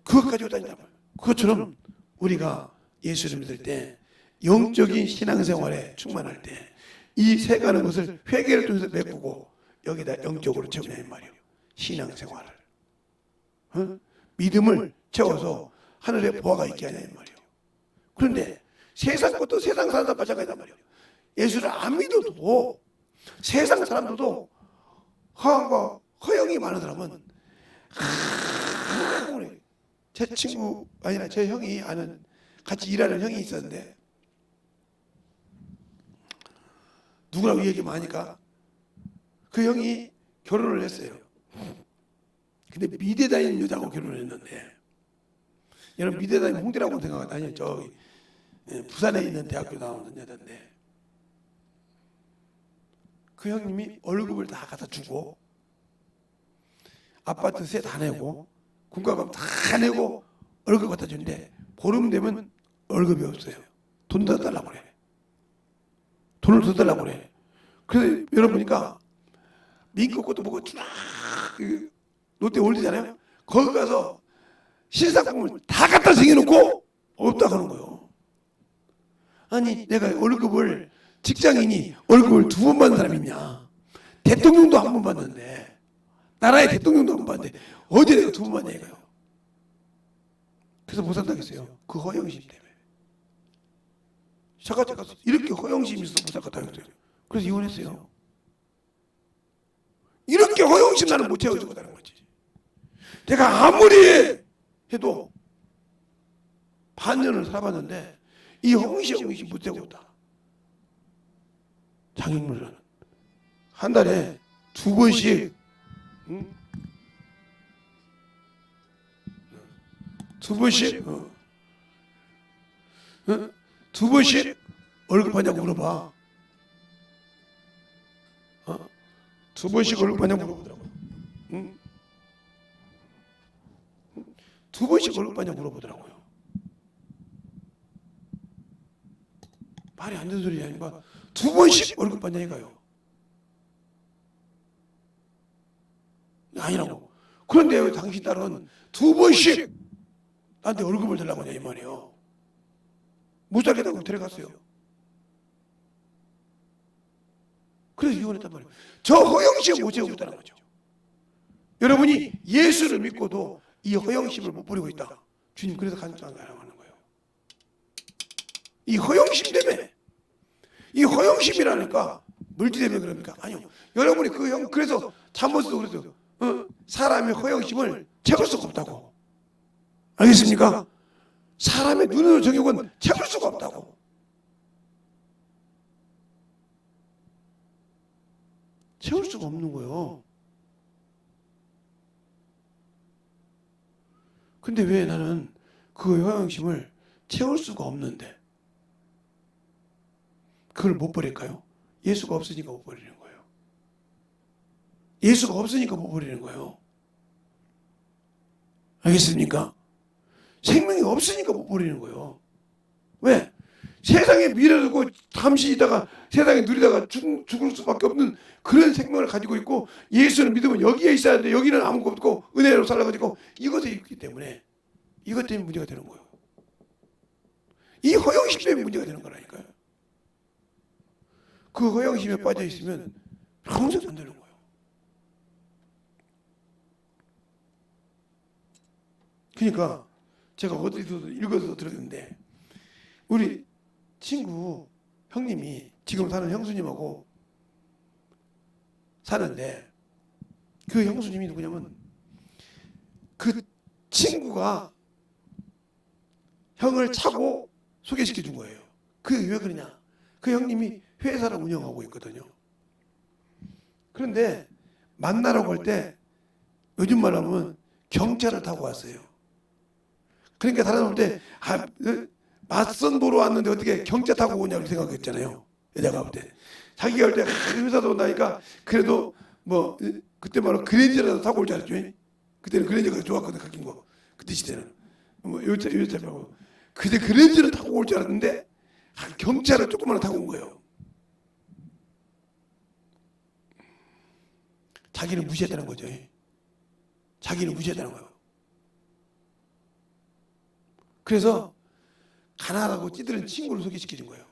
그것 가지고 다닌단 말이야. 그것처럼 우리가 예수를 믿을 때 영적인 신앙생활에 충만할 때 이 세가는 것을 회개를 통해서 메꾸고 여기다 영적으로 채우냐 이 말이에요. 신앙생활을. 응? 믿음을 채워서 하늘에 보화가 있게 하냐 이 말이에요. 그런데 세상 것도 세상 사람과 마찬가지단 말이에요. 예수를 안 믿어도 세상 사람들도 허영이 많은 사람은 제 친구 아니라 제 형이 아는 같이 일하는 형이 있었는데 누구라고 얘기만 하니까 그 형이 결혼을 했어요. 근데 미대 다니는 여자하고 결혼을 했는데 여러분 미대 다니는 홍대라고 생각하면 아니에요. 저기 부산에 있는 대학교 나오는 여자인데 그 형님이 월급을 다 갖다 주고 아파트 세 다 내고 군가금 다 내고 월급 갖다 주는데 보름 되면 월급이 없어요. 돈 더 달라고 그래. 돈을 더 달라고 그래. 그래서 여러분이니까 민국 것도 보고 쫙 롯데월드잖아요. 거기 가서 신상품을 다 갖다 정해놓고 없다고 하는 거예요. 아니 내가 월급을 직장인이 월급을 두 번 받는 사람이 있냐. 대통령도 한 번 받는데 나라의 대통령도 한 번 받는데 어디 내가 두 번 받냐 이거요. 그래서 못 산다겠어요. 그 허영심 때문에. 잠깐 이렇게 허영심이 있어서 못 살겠다고. 그래서 이혼했어요. 이렇게 허영심 나는 못 채워주겠다는 거지. 내가 아무리 해도 반년을 살아봤는데 이 허영심 못 채우겠다. 장인물은 한 달에 두 번씩 두 번씩 월급 받냐고 물어봐. 두 번씩 월급 받냐고 물어보더라고. 두 번씩 월급 받냐 물어보더라고요. 말이 안 되는 소리 아니까 두 번씩 월급 받냐 이거요. 아니라고. 그런데 왜 당신 딸은 두 번씩 나한테 월급을 달라고 하냐 이 말이에요. 못 살겠다고 데려갔어요. 그래서 이혼했단 말이에요. 저 허영심을 못 채우겠다는 거죠. 여러분이 예수를 믿고도 이 허영심을 못 버리고 있다. 주님 그래서 간증하라고 하는 거예요. 이 허영심 때문에. 이 허영심이라니까 물질 때문에 그럽니까? 아니요. 여러분이 그래서 잠언에서도 그랬어요. 사람의 허영심을 채울 수가 없다고. 알겠습니까? 사람의 눈으로 정욕은 채울 수가 없다고. 채울 수가 없는 거예요. 근데 왜 나는 그 허영심을 채울 수가 없는데 그걸 못 버릴까요? 예수가 없으니까 못 버리는 거예요. 예수가 없으니까 못 버리는 거예요. 알겠습니까? 생명이 없으니까 못 버리는 거예요. 왜? 세상에 미래두고 잠시 있다가 세상에 누리다가 죽을 수밖에 없는 그런 생명을 가지고 있고 예수를 믿으면 여기에 있어야 하는데 여기는 아무것도 없고 은혜로 살아가지고 이것에 있기 때문에 이것 때문에 문제가 되는 거예요. 이 허영심 때문에 문제가 되는 거라니까요. 그 허영심에 빠져 있으면 평생 안 되는 거예요. 그러니까 제가 어디서 읽어서 들었는데 우리 친구 형님이 지금 사는 형수님하고 사는데 그 형수님이 누구냐면 그 친구가 형을 차고 소개시켜 준 거예요. 그게 왜 그러냐? 그 형님이 회사를 운영하고 있거든요. 그런데 만나러 갈 때 요즘 말로 하면 경차를 타고 왔어요. 그러니까 다른 사람 볼 때 맞선 보러 왔는데 어떻게 경차 타고 오냐고 생각했잖아요. 여자가 볼 때. 자기가 올 때 회사도 온다니까 그래도 뭐 그때 말로 그랜저라도 타고 올 줄 알았죠. 그때는 그랜저가 좋았거든 갖긴 거. 그때 시대는. 뭐 요차 말고. 그때 그랜저를 타고 올 줄 알았는데 경차를 조그마한 타고 온 거예요. 자기는 무시했다는 거죠. 자기는 무시했다는 거예요. 그래서 가난하고 찌들은 친구를 소개시켜준 거예요.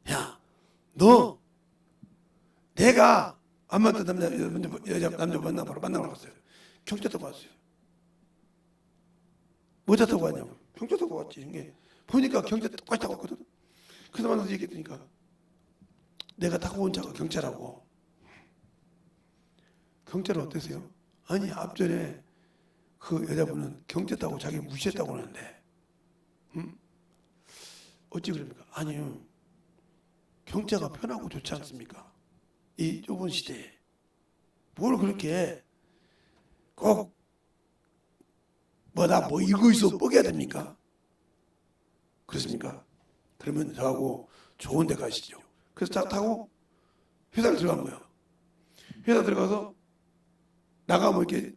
야, 너 내가 안 맞던 남자 만나러 갔어요. 경차 타고 왔어요. 뭐 타고 왔냐고. 경차 타고 왔지. 이게 보니까 경차 똑같이 타고 왔거든. 그래서 만나서 얘기했더니까 내가 타고 온 차가 경차라고. 경차는 어땠어요? 아니 앞전에 그 여자분은 경차 타고 자기 무시했다고 하는데 어찌 그럽니까? 아니요. 경차가 편하고 좋지 않습니까? 이 좁은 시대에 뭘 그렇게 꼭 뭐다 뭐 이거 있어 뻐겨야 됩니까? 그렇습니까? 그러면 저하고 좋은 데 가시죠. 그래서 차 타고 회사를 들어간 거예요. 회사 들어가서 나가면 이렇게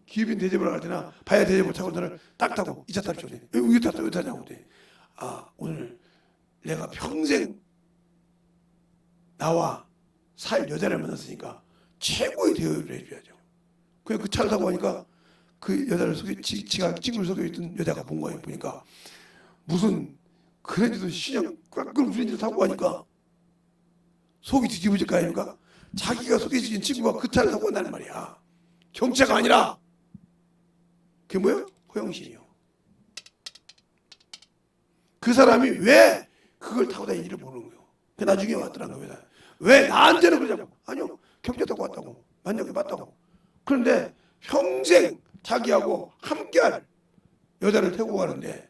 기업인 대접을 할 때나 바야 대접을 차고 저를 딱 타고 이 차 탑시오. 왜 타냐고. 아 오늘 내가 평생 나와 살 여자를 만났으니까 최고의 대우를 해줘야죠. 그냥 그 차를 타고 가니까 그 여자를 지가 친구를 소개했던 여자가 본 거예요. 보니까 무슨 그랜저도 신형 꽉끈 그랜저를 타고 가니까 속이 뒤집어질 거 아닙니까? 자기가 소개시킨 친구가 그 차를 타고 간다는 말이야. 경차가 아니라 그게 뭐예요? 허영심이요. 그 사람이 왜 그걸 타고 다니는지를 모르는 거예요. 그 나중에 왔더라는 거예요. 왜 나한테는 그러냐고. 아니요. 경차 타고 왔다고. 만약에 맞다고. 그런데 평생 자기하고 함께할 여자를 태우고 가는데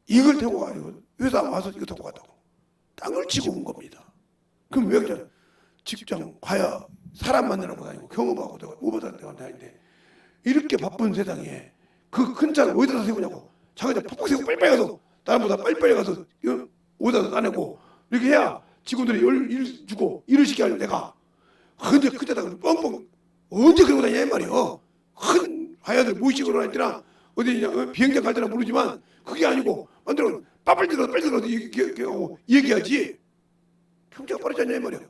이걸 태우고 가요. 회사 와서 이거 타고 갔다고. 땅을 치고 온 겁니다. 그럼 왜 그래? 직장 가야 사람 만나라고 다니고 경험하고 오버다니고 다니는데 이렇게 바쁜 세상에 그 큰 차를 어디다 세우냐고. 자기가 푹푹 세우고 빨리빨리 가서 다른보다 빨리빨리 가서 어디다 따내고 이렇게 해야 직원들이 일 주고 일을 시켜야 내가. 근데 그때다가 뻥뻥 언제 그러고 다니냐 이 말이요. 큰 하야들 무의식으로 할 때나 어디 비행장 갈 때나 모르지만 그게 아니고 만들어 빨리 들어 얘기하지. 평생 빠르지 않냐 이 말이야.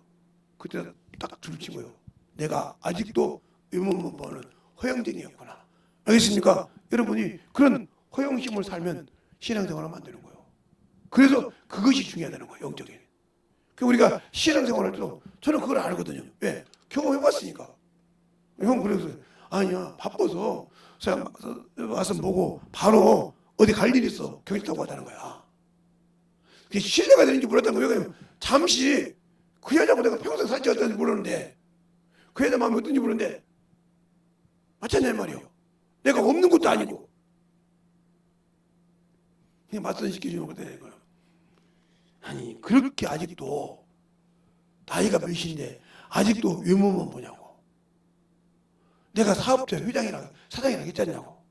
그때 딱 둘친 거예요. 내가 아직도 외모만 보는 허영쟁이였구나. 알겠습니까? 여러분이 그런 허영심을 살면 신앙생활을 만드는 거예요. 그래서 그것이 중요하다는 거예요. 영적인. 우리가 신앙생활할 때도 저는 그걸 알거든요. 왜? 경험해봤으니까. 형 그래서 아니야 바빠서 와서 보고 바로 어디 갈 일 있어 경찰 타고 왔다는 거야. 그게 신뢰가 되는지 몰랐다는 거예요. 왜냐면 잠시 그 여자하고 내가 평생 살지 어떤지 모르는데 그 여자 마음이 어떤지 모르는데 맞잖아요 말이요. 내가 없는 것도 아니고 그냥 맞선시켜주는 것도 되는 거예요. 아니 그렇게 아직도 나이가 몇인데 아직도 외모만 보냐고. 내가 사업자 회장이랑 사장이랑 했잖냐고.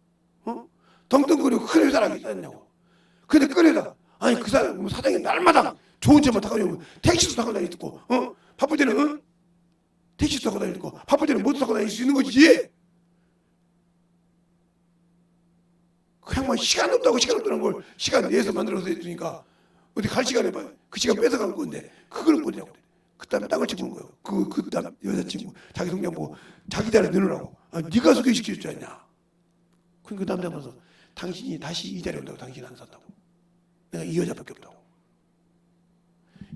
덩덩거리고 큰 회사랑 했잖냐고. 근데 큰 회사 아니 그 사람 사장이 날마다 좋은 차만 타고 다니고 택시도 타고 다니고 바쁠 때는 택시도 타고 다니고 바쁠 때는 모터 타고 다닐 수 있는 거지. 그 양반 시간 없다고 시간 없다는 걸 시간 내서 만들어서 해주니까 어디 갈 시간에 그 시간 뺏어간 건데 그걸 보냐고. 그 다음에 땅을 치는 거예요. 그 다음 여자친구 자기 성경 보고 자기 자리에 넣으라고. 네가 소개시킬 줄 아냐. 그 남자 보면서 당신이 다시 이 자리에 온다고 당신 안 산다고. 내가 이 여자밖에 없다고.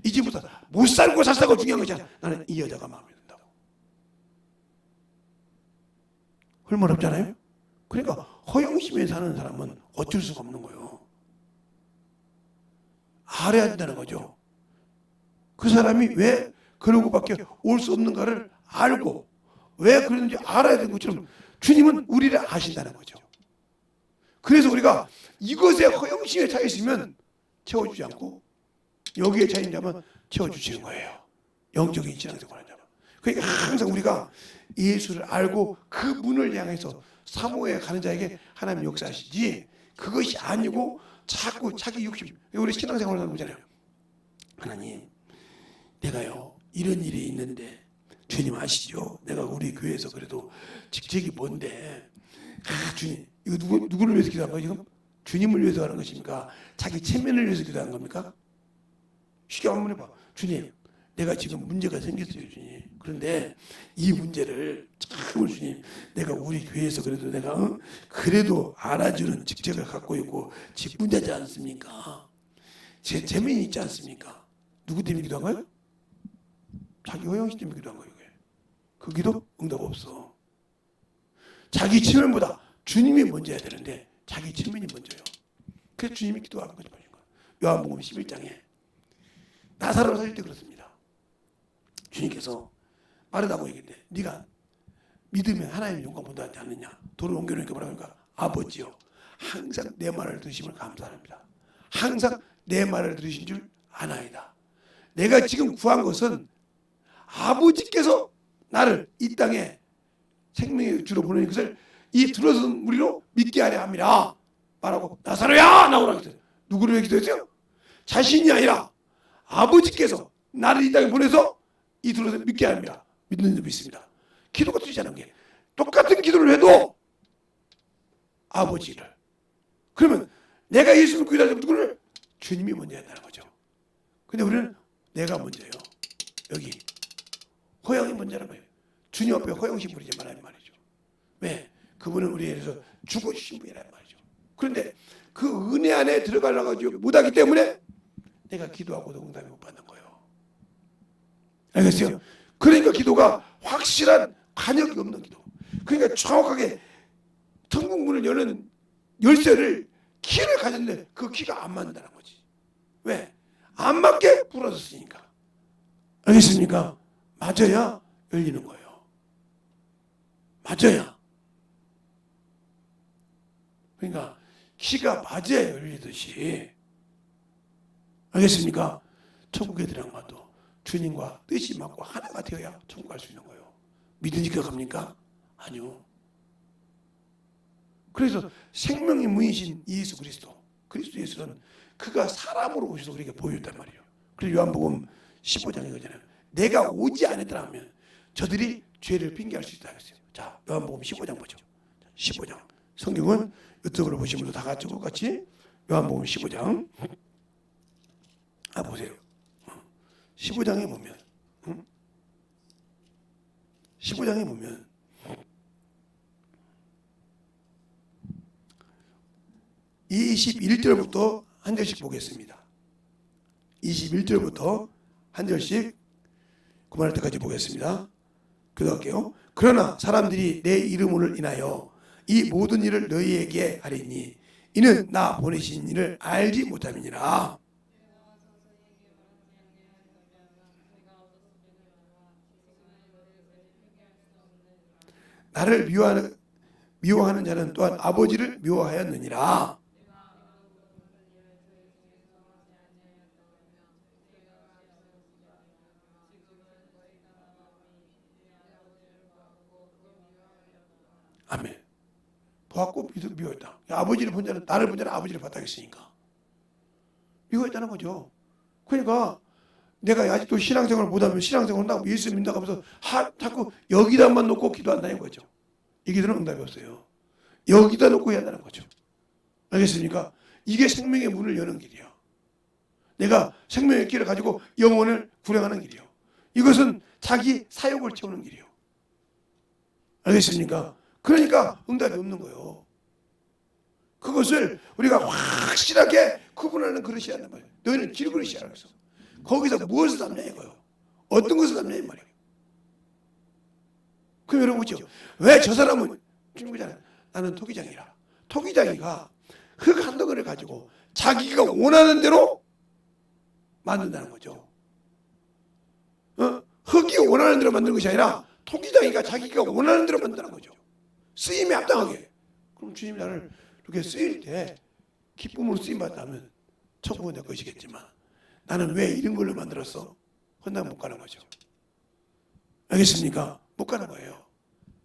이 집보다 못 살고 살다가 중요한 것이 아니야. 나는 이 여자가 마음에 든다고. 헐머럽잖아요. 그러니까 허영심에 사는 사람은 어쩔 수가 없는 거예요. 알아야 된다는 거죠. 그 사람이 왜 그러고밖에 올 수 없는가를 알고 왜 그러는지 알아야 되는 것처럼 주님은 우리를 아신다는 거죠. 그래서 우리가 이것에 허영심에 차 있으면 채워주지 않고 여기에 차 있냐면 채워주시는 거예요. 영적인 신앙생활을 하냐면. 그러니까 항상 우리가 예수를 알고 그 문을 향해서 사모에 가는 자에게 하나님 역사하시지 그것이 아니고 자꾸 자기 욕심. 우리 신앙생활을 하는 거잖아요. 하나님 내가요 이런 일이 있는데 주님 아시죠? 내가 우리 교회에서 그래도 직책이 뭔데 주님 이거 누구를 위해서 기도한 거예요 지금? 주님을 위해서 하는 것입니까? 자기 체면을 위해서 기도한 겁니까? 쉽게 한번 해봐. 주님 내가 지금 문제가 생겼어요 주님. 그런데 이 문제를 참 주님 내가 우리 교회에서 그래도 내가 그래도 알아주는 직책을 갖고 있고 직분자지 않습니까? 제 체면이 있지 않습니까? 누구 때문에 기도한 거예요? 자기 허영심 때문에 기도한 거예요. 그 기도 응답 없어. 자기 체면보다 주님이 먼저 해야 되는데 자기 체면이 먼저요. 그래서 주님이 기도하는 거죠. 요한복음 11장에 나사로를 살릴 때 그렇습니다. 주님께서 빠르다고 얘기했는데 네가 믿으면 하나님의 영광 본다 하지 않느냐. 돌을 옮겨놓으니까 뭐라고 하니까 아버지요 항상 내 말을 들으심을 감사합니다. 항상 내 말을 들으신 줄 아나이다. 내가 지금 구한 것은 아버지께서 나를 이 땅에 생명의 주로 보내는 것을 이 들어선 우리로 믿게 하려 함이라 말하고 나사로야 나오라 그랬어요. 누구를 위해 기도했어요? 자신이 아니라 아버지께서 나를 이 땅에 보내서 이 들어서 믿게 합니다. 믿는 줄 믿습니다. 기도가 틀리지 않은 게 똑같은 기도를 해도 아버지를 그러면 내가 예수 믿고 기도하면 누구를? 주님이 먼저 한다는 거죠. 근데 우리는 내가 먼저예요. 여기 허영이 먼저란 거예요. 주님 앞에 허영심 부리지 말라는 말이죠. 왜? 그분은 우리에 대해서 죽어주신 분이라는 말이죠. 그런데 그 은혜 안에 들어가려고 못하기 때문에 내가 기도하고도 응답이 못 받는 거예요. 알겠어요? 그러니까 기도가 확실한 간역이 없는 기도. 그러니까 정확하게 천국 문을 여는 열쇠를 키를 가졌는데 그 키가 안 맞는다는 거지. 왜? 안 맞게 부러졌으니까. 알겠습니까? 맞아야 열리는 거예요. 맞아야. 그러니까 키가 맞아야 열리듯이. 알겠습니까? 천국에 들어간 것도 주님과 뜻이 맞고 하나가 되어야 천국 갈 수 있는 거예요. 믿으니까 갑니까? 아니요. 그래서 생명의 문이신 예수 그리스도 예수는 그가 사람으로 오셔서 우리에게 보여줬단 말이에요. 그래서 요한복음 15장에 그러잖아요. 내가 오지 않았더라면 저들이 죄를 핑계할 수 있다 했어요. 자, 요한복음 15장 보죠. 15장. 성경은 유튜브로 보시면 다 같이 똑같이 요한복음 15장 보세요. 15장에 보면 15장에 보면 21절부터 한 절씩 보겠습니다. 21절부터 한 절씩 그만할 때까지 보겠습니다. 기도할게요. 그러나 사람들이 내 이름을 인하여 이 모든 일을 너희에게 하리니 이는 나 보내신 이를 알지 못함이니라. 나를 미워하는 자는 또한 아버지를 미워하였느니라. 아멘. 보았고 미워했다. 아버지를 본 자는 나를 본 자는 아버지를 봤다겠으니까 미워했다는 거죠. 그러니까 내가 아직도 신앙생활을 못하면 신앙생활을 한다고 예수 믿는다고 하면서 자꾸 여기다만 놓고 기도한다는 거죠. 이 기도는 응답이 없어요. 여기다 놓고 해야 한다는 거죠. 알겠습니까? 이게 생명의 문을 여는 길이야. 내가 생명의 길을 가지고 영혼을 구령하는 길이요. 이것은 자기 사욕을 채우는 길이요. 알겠습니까? 그러니까 응답이 없는 거예요. 그것을 우리가 확실하게 구분하는 그릇이 아니란 말이에요. 너희는 질그릇이야. 그래서 거기서 무엇을 담냐 이거요. 어떤 것을 담냐 이 말이에요. 그럼 여러분 보죠. 왜 저 사람은 중국이잖아요. 나는 토기장이라. 토기장이가 흙 한 덩어리를 가지고 자기가 원하는 대로 만든다는 거죠. 흙이 원하는 대로 만드는 것이 아니라 토기장이가 자기가 원하는 대로 만든다는 거죠. 쓰임에 합당하게. 그럼 주님이 나를 이렇게 쓰일 때 기쁨으로 쓰임받다면 천국은 내 것이겠지만 나는 왜 이런 걸로 만들었어? 혼자 못 가는 거죠. 알겠습니까? 못 가는 거예요.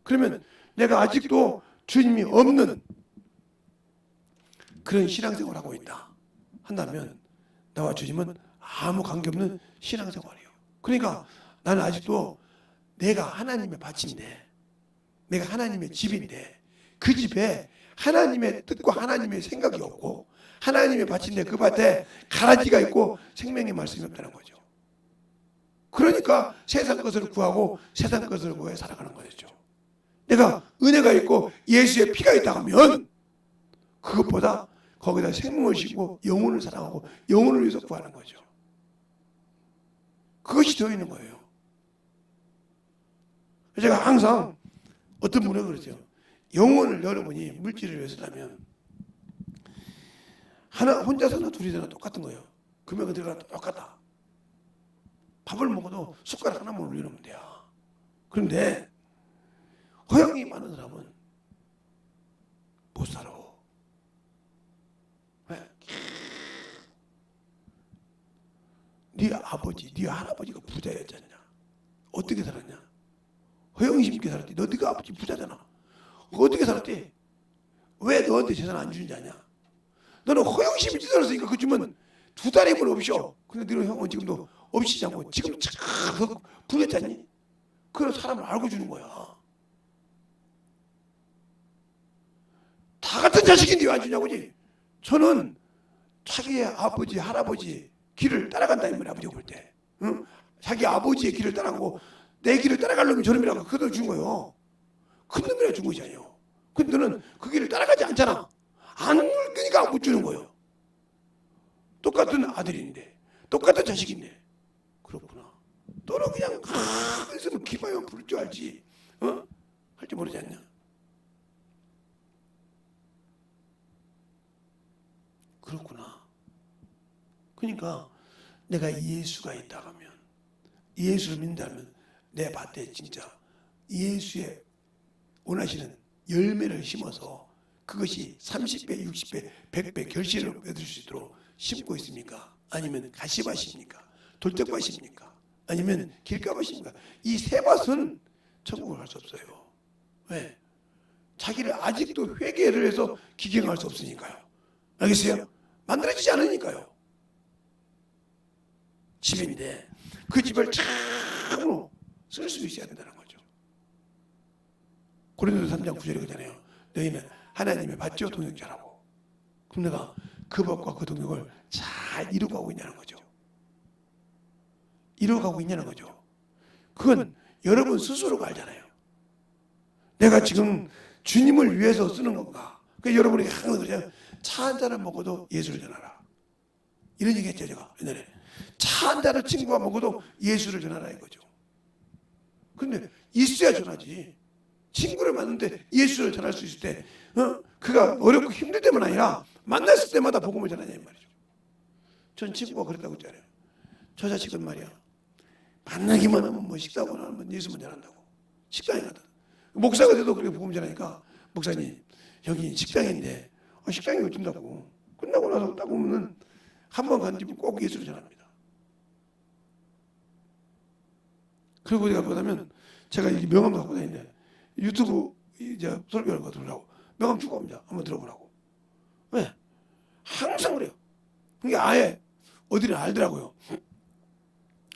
그러면 내가 아직도 주님이 없는 그런 신앙생활을 하고 있다 한다면 나와 주님은 아무 관계없는 신앙생활이에요. 그러니까 나는 아직도 내가 하나님의 밭인데 내가 하나님의 집인데 그 집에 하나님의 뜻과 하나님의 생각이 없고 하나님의 밭인데 그 밭에 가라지가 있고 생명의 말씀이 없다는 거죠. 그러니까 세상 것을 구하고 세상 것을 구해 살아가는 거죠. 내가 은혜가 있고 예수의 피가 있다 하면 그것보다 거기다 생명을 심고 영혼을 사랑하고 영혼을 위해서 구하는 거죠. 그것이 되어 있는 거예요. 제가 항상 어떤 분은 그러죠. 영혼을 여러분이 물질을 위해서라면 하나 혼자서나 둘이서나 똑같은 거예요. 금액은 들어가도 똑같다. 밥을 먹어도 숟가락 하나만 올려놓으면 돼요. 그런데 허영이 많은 사람은 못 살아. 왜? 네 아버지, 네 할아버지가 부자였잖아. 어떻게 살았냐? 허영심 있게 살았지. 네가 아버지 부자잖아. 어떻게 살았대? 왜 너한테 재산 안 주는지 아냐? 너는 허영심 있게 살았으니까 그 주면 두 달이면 없이요. 근데 너는 형은 지금도 없이지 않고 지금 참 부렸잖니? 그런 사람을 알고 주는 거야. 다 같은 자식인데 왜 안 주냐고지? 저는 자기의 아버지, 할아버지 길을 따라간다 이 말이야. 아버지가 볼 때. 응? 자기 아버지의 길을 따라가고 내 길을 따라갈 놈이 저놈이라고 그걸 준 거예요. 큰 놈이라 준 것이 아니에요. 근데 너는 그 길을 따라가지 않잖아. 안 물으니까 못 주는 거예요. 똑같은 아들인데 똑같은 자식인데 그렇구나. 너는 그냥 있으면 기뻐요 부를 줄 알지. 할 줄 모르지 않냐. 그렇구나. 그러니까 내가 예수가 있다 하면 예수를 믿는다면 내 밭에 진짜 예수의 원하시는 열매를 심어서 그것이 30배, 60배, 100배 결실을 얻을 수 있도록 심고 있습니까? 아니면 가시밭입니까? 돌짝밭입니까? 아니면 길가밭입니까? 이 세 밭은 천국을 갈 수 없어요. 왜? 자기를 아직도 회개를 해서 기경할 수 없으니까요. 알겠어요? 만들어지지 않으니까요. 집인데 그 집을 참으로 쓸 수 있어야 된다는 거죠. 고린도서 3장 9절에 그러잖아요. 너희는 하나님의 밭이요 동역자라고. 그럼 내가 그 밭과 그 동역을 잘 이루어가고 있냐는 거죠. 이루어가고 있냐는 거죠. 그건 여러분 스스로가 알잖아요. 내가 지금 주님을 위해서 쓰는 건가? 그러니까 여러분에게 항상 그냥 차 한 잔을 먹어도 예수를 전하라. 이런 얘기 했죠, 제가 옛날에. 차 한 잔을 친구가 먹어도 예수를 전하라 이거죠. 근데 있어야 전하지. 친구를 만났는데 예수를 전할 수 있을 때, 그가 어렵고 힘들 때만 아니라 만났을 때마다 복음을 전하냐 이 말이죠. 전 친구가 그랬다고 했잖아요. 저 자식은 말이야, 만나기만 하면 뭐 식사하고 나면 예수만 전한다고. 식당에 가다 목사가 돼도 그렇게 복음 전하니까, 목사님 여기 식당인데 식당이 어쩐다고. 끝나고 나서 딱 보면은 한 번 간 집은 꼭 예수를 전합니다. 그리고 내가 뭐냐면, 제가 이 명함도 갖고 다니는데 유튜브 이제 설교하는 거 들으라고 명함 주고 옵니다. 한번 들어보라고. 왜? 항상 그래요. 그게 아예 어디를 알더라고요.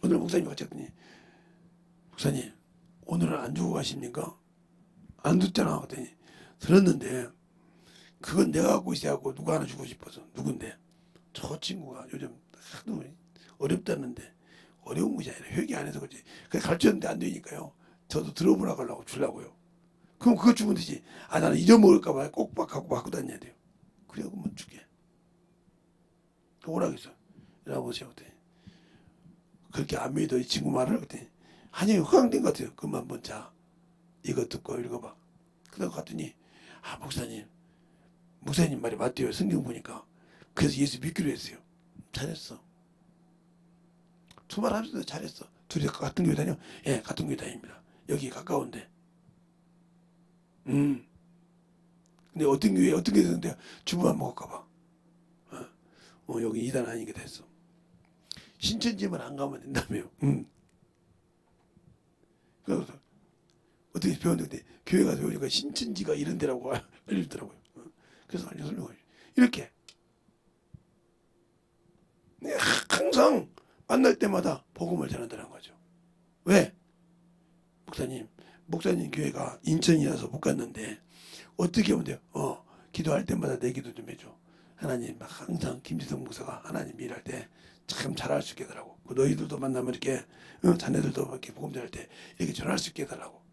오늘 목사님 같이 했더니, 목사님 오늘은 안 주고 가십니까? 안 듣잖아. 그랬더니 들었는데 그건 내가 갖고 있어야 하고 누가 하나 주고 싶어서. 누군데? 저 친구가 요즘 하도 어렵다는데, 어려운 것이 아니라 회개 안 해서 그렇지. 그래 가르쳤는데 안 되니까요. 저도 들어보라고 하려고 주려고요. 그럼 그거 주면 되지. 아 나는 잊어먹을까 봐 꼭 갖고 다녀야 돼요. 그래 그러면 주게. 오라고 했어. 이라고 보세요. 그랬더니 그렇게 안 믿어 이 친구 말을. 그랬더니 아니 허강된 것 같아요. 그만 한번 자. 이거 듣고 읽어봐. 그러고 갔더니, 아 목사님 말이 맞대요. 성경 보니까. 그래서 예수 믿기로 했어요. 잘했어. 두말 하면서도 잘했어. 둘이 같은 교회 다녀? 예, 같은 교회 다닙니다. 여기 가까운데. 근데 어떤 교회 됐는데 주부만 먹을까봐. 여기 이단 아니게 됐어. 신천지만 안 가면 된다며요. 그래서 어떻게 배웠는데 교회 가서 배우니까 신천지가 이런 데라고 알려주더라고요. 그래서 설명을 이렇게. 항상 만날 때마다 복음을 전한다는 거죠. 왜? 목사님 교회가 인천이라서 못 갔는데 어떻게 하면 돼요? 기도할 때마다 내 기도 좀 해줘. 하나님 항상 김지성 목사가 하나님 일할 때 참 잘할 수 있게 해달라고. 너희들도 만나면 이렇게 자네들도 이렇게 복음 전할 때 이렇게 전할 수 있게 해달라고.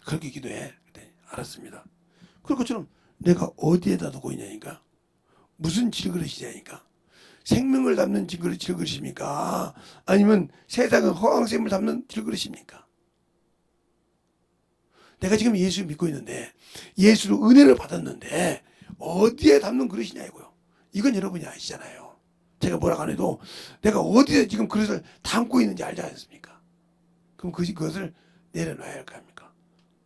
그렇게 기도해. 그때 알았습니다. 그럴 것처럼 내가 어디에다 두고 있냐니까. 무슨 질그릇이냐니까. 생명을 담는 질그릇입니까? 아니면 세상의 허황샘을 담는 질그릇입니까? 내가 지금 예수 믿고 있는데, 예수로 은혜를 받았는데 어디에 담는 그릇이냐 이거요. 이건 여러분이 아시잖아요. 제가 뭐라고 안 해도 내가 어디에 지금 그릇을 담고 있는지 알지 않습니까? 그럼 그것을 내려놔야 할 거 아닙니까?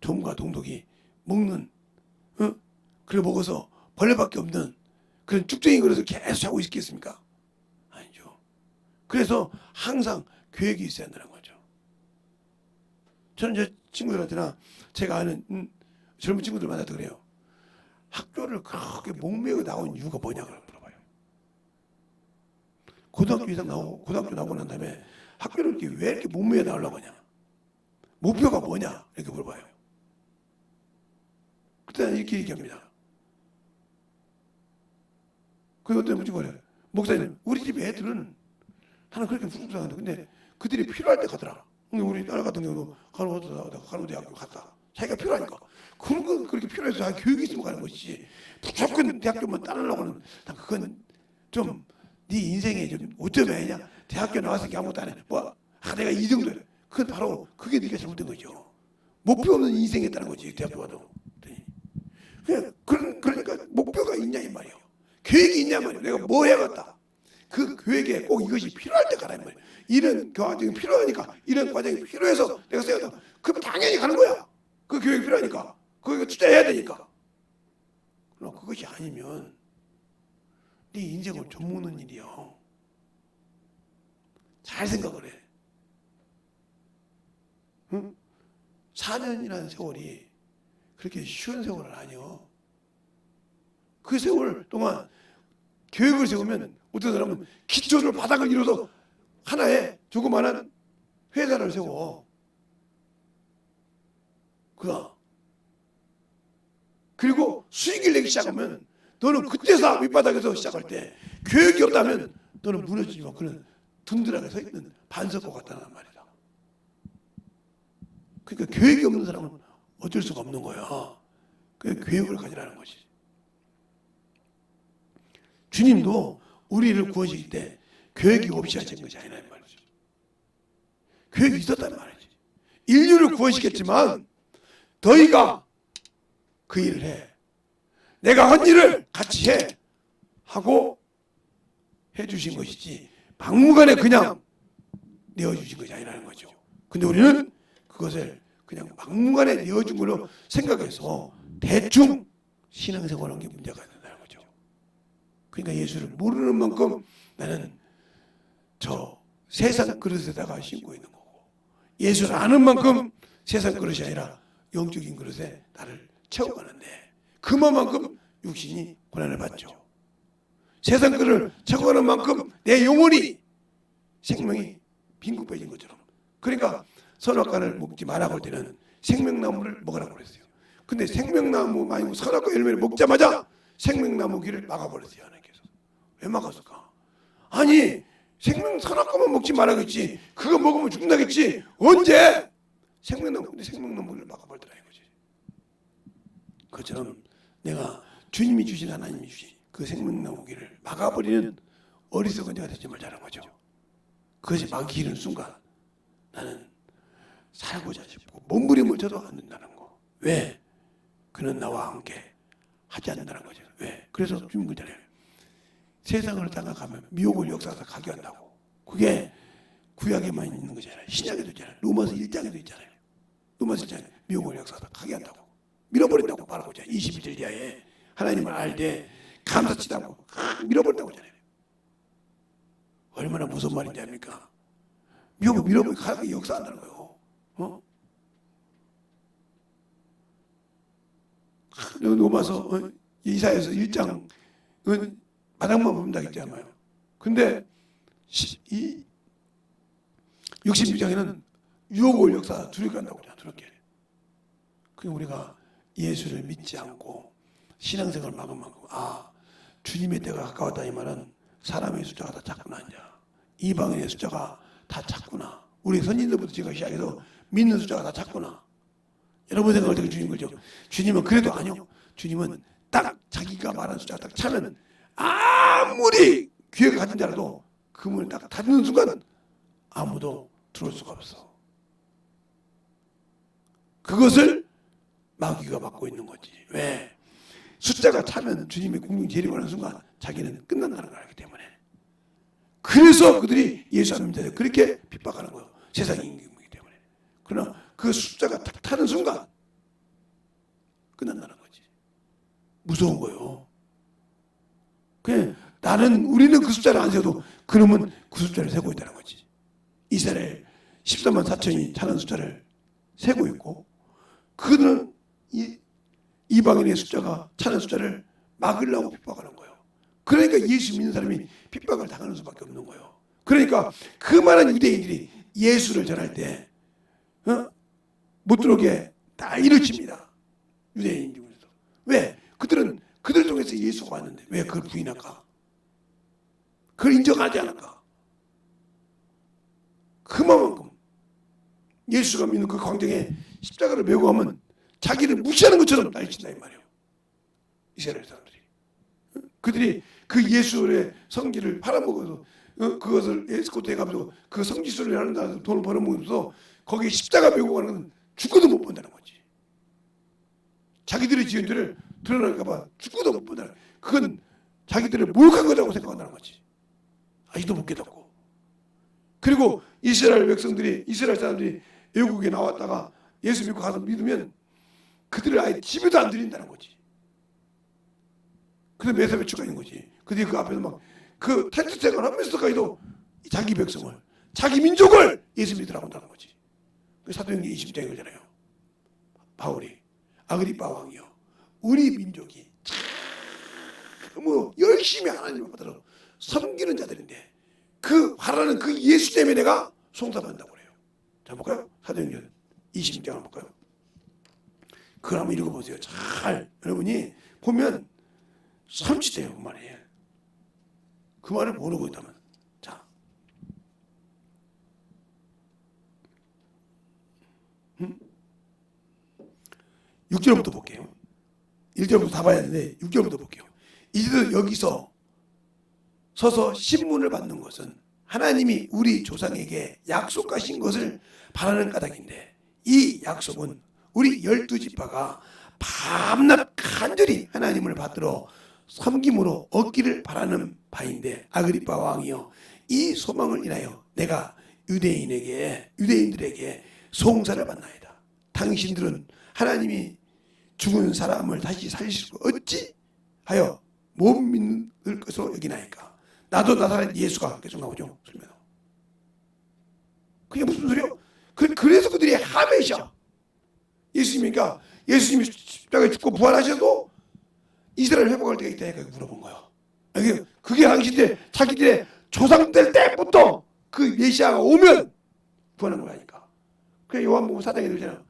종과 동독이 먹는, 그래 먹어서 벌레밖에 없는 그런 쭉정이 그릇을 계속 차고 있겠습니까? 아니죠. 그래서 항상 계획이 있어야 한다는 거죠. 저는 제 친구들한테나 제가 아는 젊은 친구들 만나도 그래요. 학교를 그렇게 목매고 나온 이유가 뭐냐고 물어봐요. 고등학교 나오고 난 다음에 학교를 왜 이렇게 목매고 나오려고 하냐. 목표가 뭐냐 이렇게 물어봐요. 그때는 이렇게 얘기합니다. 그리고 어떤 분이 그래요. 목사님 우리 집 애들은 하나 그렇게 불쌍한데 근데 그들이 필요할 때 가더라. 우리 딸 같은 경우도 간호대학교 갔다. 자기가 필요하니까. 그런 건 그렇게 필요해서 자기 교육이 있으면 가는 것이지. 무조건 대학교만 따르려고 하는, 그건 좀 네 인생에 좀 오점이 아니냐. 대학교 나왔으니까 아무것도 안 해. 내가 이 정도야. 그건 바로 그게 네가 잘못된 거죠. 목표 없는 인생이었다는 거지. 대학교 가도. 그러니까 목표가 있냐 이 말이에요. 계획이 있냐 말이에요. 내가 뭐 해야겠다. 그 계획에 꼭 이것이 필요할 때 가란 말이에요. 이런 과정이 필요하니까, 이런 과정이 필요해서 내가 써야겠다. 그럼 당연히 가는 거야. 그 계획이 필요하니까. 거기에 투자해야 되니까. 그럼 그것이 아니면 네 인생을 좀먹는 일이야. 잘 생각을 해. 응? 4년이라는 세월이 그렇게 쉬운 세월은 아니요. 그 세월 동안 계획을 세우면 어떤 사람은 기초를 바닥을 이뤄서 하나의 조그마한 회사를 세워. 그가. 그리고 수익을 내기 시작하면 너는 그때서 밑바닥에서 시작할 때 교육이 없다면 너는 무너지지만 그는 든든하게 서 있는 반석과 같다는 말이다. 그러니까 교육이 없는 사람은 어쩔 수가 없는 거야. 그 교육을 가지라는 거지. 주님도 우리를 구원하실 때 교육이 없이 하신 것이 아니라는 말이죠. 교육이 있었단 말이지. 인류를 구원시켰지만 너희가 그 일을 해. 내가 한 일을 같이 해. 하고 해주신 것이지 막무가내 그냥 내어주신 것이 아니라는 거죠. 근데 우리는 그것을 그냥 막무가내 내어준 걸로 생각해서 대충 신앙생활하는 게 문제가 된다는 거죠. 그러니까 예수를 모르는 만큼 나는 저 세상 그릇에다가 심고 있는 거고, 예수를 아는 만큼 세상 그릇이 아니라 영적인 그릇에 나를 채워가는데 그만큼 육신이 고난을 받죠. 세상 그릇을 채워가는 만큼 내 영혼이 생명이 빈궁해진 것처럼. 그러니까 선악과를 먹지 말라고 할 때는 생명나무를 먹으라고 그랬어요. 근데 생명나무 말고 선악과 열매를 먹자마자 생명나무 길을 막아버렸어요. 하나님께서. 왜 막았을까? 아니 선악과만 먹지 말아야겠지. 그거 먹으면 죽는다겠지. 언제? 생명나무를 막아버리더라 이거지. 그처럼 내가 주님이 주신 하나님이 주신 그 생명나무 길을 막아버리는 어리석은 자가 되지 말자는 거죠. 그것이 막히는 순간 나는 살고자 싶고 몸부림을 쳐도 안 된다는 거. 왜? 그는 나와 함께 하지 않는다는 거죠. 왜? 그래서 주님 그잖아요. 세상을 따라가면 미혹을 역사에서 가게 한다고. 그게 구약에만 있는 거지 않아요. 신약에도 있잖아요. 로마서 1장에도 있잖아요. 로마서 1장에 미혹을 역사에서 가게 한다고. 밀어버린다고 말하고 있잖아요. 21절 이하에 하나님을 알되 감사치다고 밀어버린다고 하잖아요. 얼마나 무서운 말인지 압니까? 미혹을 밀어버리고 가게 역사한다는 거예요. 로마서 이사야서 1장은 바닥만 본다 했잖아요. 근데 66장에는 유혹을 역사 두렵게 한다고 하잖아요. 두렵게. 그러니까 우리가 예수를 믿지 않고 신앙생활을 막은 만큼 주님의 때가 가까웠다 이 말은 사람의 숫자가 다 작구나. 이제 이방인의 숫자가 다 작구나. 우리 선진들부터 지금 시작해서 믿는 숫자가 다 작구나. 여러분 생각할 때 주님 거죠. 주님은 그래도 아니요. 주님은 딱 자기가 말한 숫자가 딱 차면 아무리 귀회가 같은 자라도 그 문을 딱 닫는 순간 아무도 들어올 수가 없어. 그것을 마귀가 막고 있는 거지. 왜? 숫자가 차면 주님의 궁극 재림하는 순간 자기는 끝난다는 걸 알기 때문에. 그래서 그들이 예수 안 믿어요. 그렇게 핍박하는 거예요. 세상의 임금이기 때문에. 그러나 그 숫자가 탁 타는 순간 끝난다는 거지. 무서운 거예요. 그냥 우리는 그 숫자를 안 세도 그놈은 그 숫자를 세고 있다는 거지. 이스라엘 14만 4천이 차는 숫자를 세고 있고 그들은 이방인의 숫자가 차는 숫자를 막으려고 핍박하는 거예요. 그러니까 예수 믿는 사람이 핍박을 당하는 수밖에 없는 거예요. 그러니까 그 많은 유대인들이 예수를 전할 때 못 들어오게 다 일으킵니다. 유대인 중에서. 왜? 그들 통해서 예수가 왔는데 왜 그걸 부인할까? 그걸 인정하지 않을까? 그만큼 예수가 믿는 그 광장에 십자가를 메고 가면 자기를 무시하는 것처럼 날친다 이 말이에요. 이스라엘 사람들이. 그들이 그 예수의 성기를 팔아먹어서 그것을 에스코트에 가면서 그 성지순례를 하는 데서 돈을 벌어먹으면서 거기에 십자가 메고 가는 건 죽어도 못 본다는 거지. 자기들의 지은 죄를 드러날까 봐 죽어도 못 본다는 거지. 그건 자기들을 모욕한 거라고 생각한다는 거지. 아직도 못 깨닫고. 그리고 이스라엘 사람들이 외국에 나왔다가 예수 믿고 가서 믿으면 그들을 아예 집에도 안 들인다는 거지. 그래서 매섭에 추가 있는 거지. 그들이 그 앞에서 막 그 텐트 생활 하면서까지도 자기 백성을, 자기 민족을 예수 믿으라고 한다는 거지. 사도행전 20장에 그러잖아요. 바울이 아그리빠 왕이요. 우리 민족이 참 열심히 하나님을 받들어 섬기는 자들인데 그 바라는 그 예수 때문에 내가 송사받는다고 그래요. 자 볼까요? 사도행전 20장 한번 볼까요? 그걸 한번 읽어보세요. 잘 여러분이 보면 섬찟해요. 그 말이. 그 말을 모르고 있다면. 자, 6절부터 볼게요. 1절부터 다 봐야 되는데 6절부터 볼게요. 이제도 여기서 서서 신문을 받는 것은 하나님이 우리 조상에게 약속하신 것을 바라는 까닭인데, 이 약속은 우리 12지파가 밤낮 간절히 하나님을 받들어 섬김으로 얻기를 바라는 바인데, 아그리빠 왕이여, 이 소망을 인하여 내가 유대인들에게 송사를 받나이다. 당신들은 하나님이 죽은 사람을 다시 살리실 수 어찌 하여 못 믿을 것으로 여기나이까. 나도 나사렛 예수가 계속 나오죠. 그게 무슨 소리요? 그래서 그들이 하메샤, 예수님이니까 예수님이 십자가에 죽고 부활하셔도 이스라엘 회복할 때가 있다니까 물어본 거예요. 그게 당신들 자기들의 조상들 때부터 그 메시아가 오면 구하는 거라니까. 그래 요한복음 4장에 되잖아.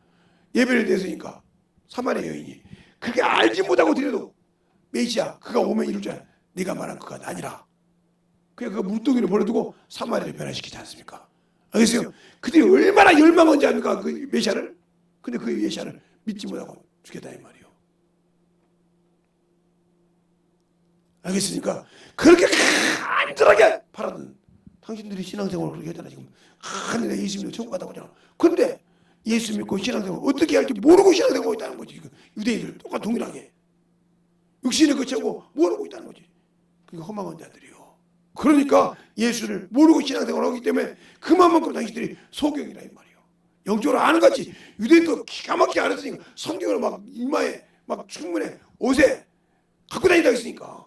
예배를 드렸으니까 사마리아 여인이 그게 알지 못하고 드려도 메시아 그가 오면 이룰 줄 알아. 네가 말한 그가 아니라. 그냥 그 물동이를 버려두고 사마리아를 변화시키지 않습니까? 알겠어요? 그들이 얼마나 열망한지 압니까? 그 메시아를. 근데 그 메시아를 믿지 못하고 죽였다 이 말이에요. 알겠습니까? 그렇게 간절하게 바라는 당신들이 신앙생활을 그렇게 했잖아 지금. 내가 예수 믿고 천국 갔다고 하잖아. 그런데 예수 믿고 신앙생활 어떻게 할지 모르고 신앙생활하고 있다는 거지. 유대인들 똑같이 동일하게 육신을 거치고 모르고 있다는 거지. 그게 허망한 자들이요. 그러니까 예수를 모르고 신앙생활을 하기 때문에 그만큼 당신들이 소경이라 이 말이에요. 영적으로 아는 같이 유대인도 기가 막히게 알았으니까 성경을 막 이마에 막 충분해 옷에 갖고 다니다 있으니까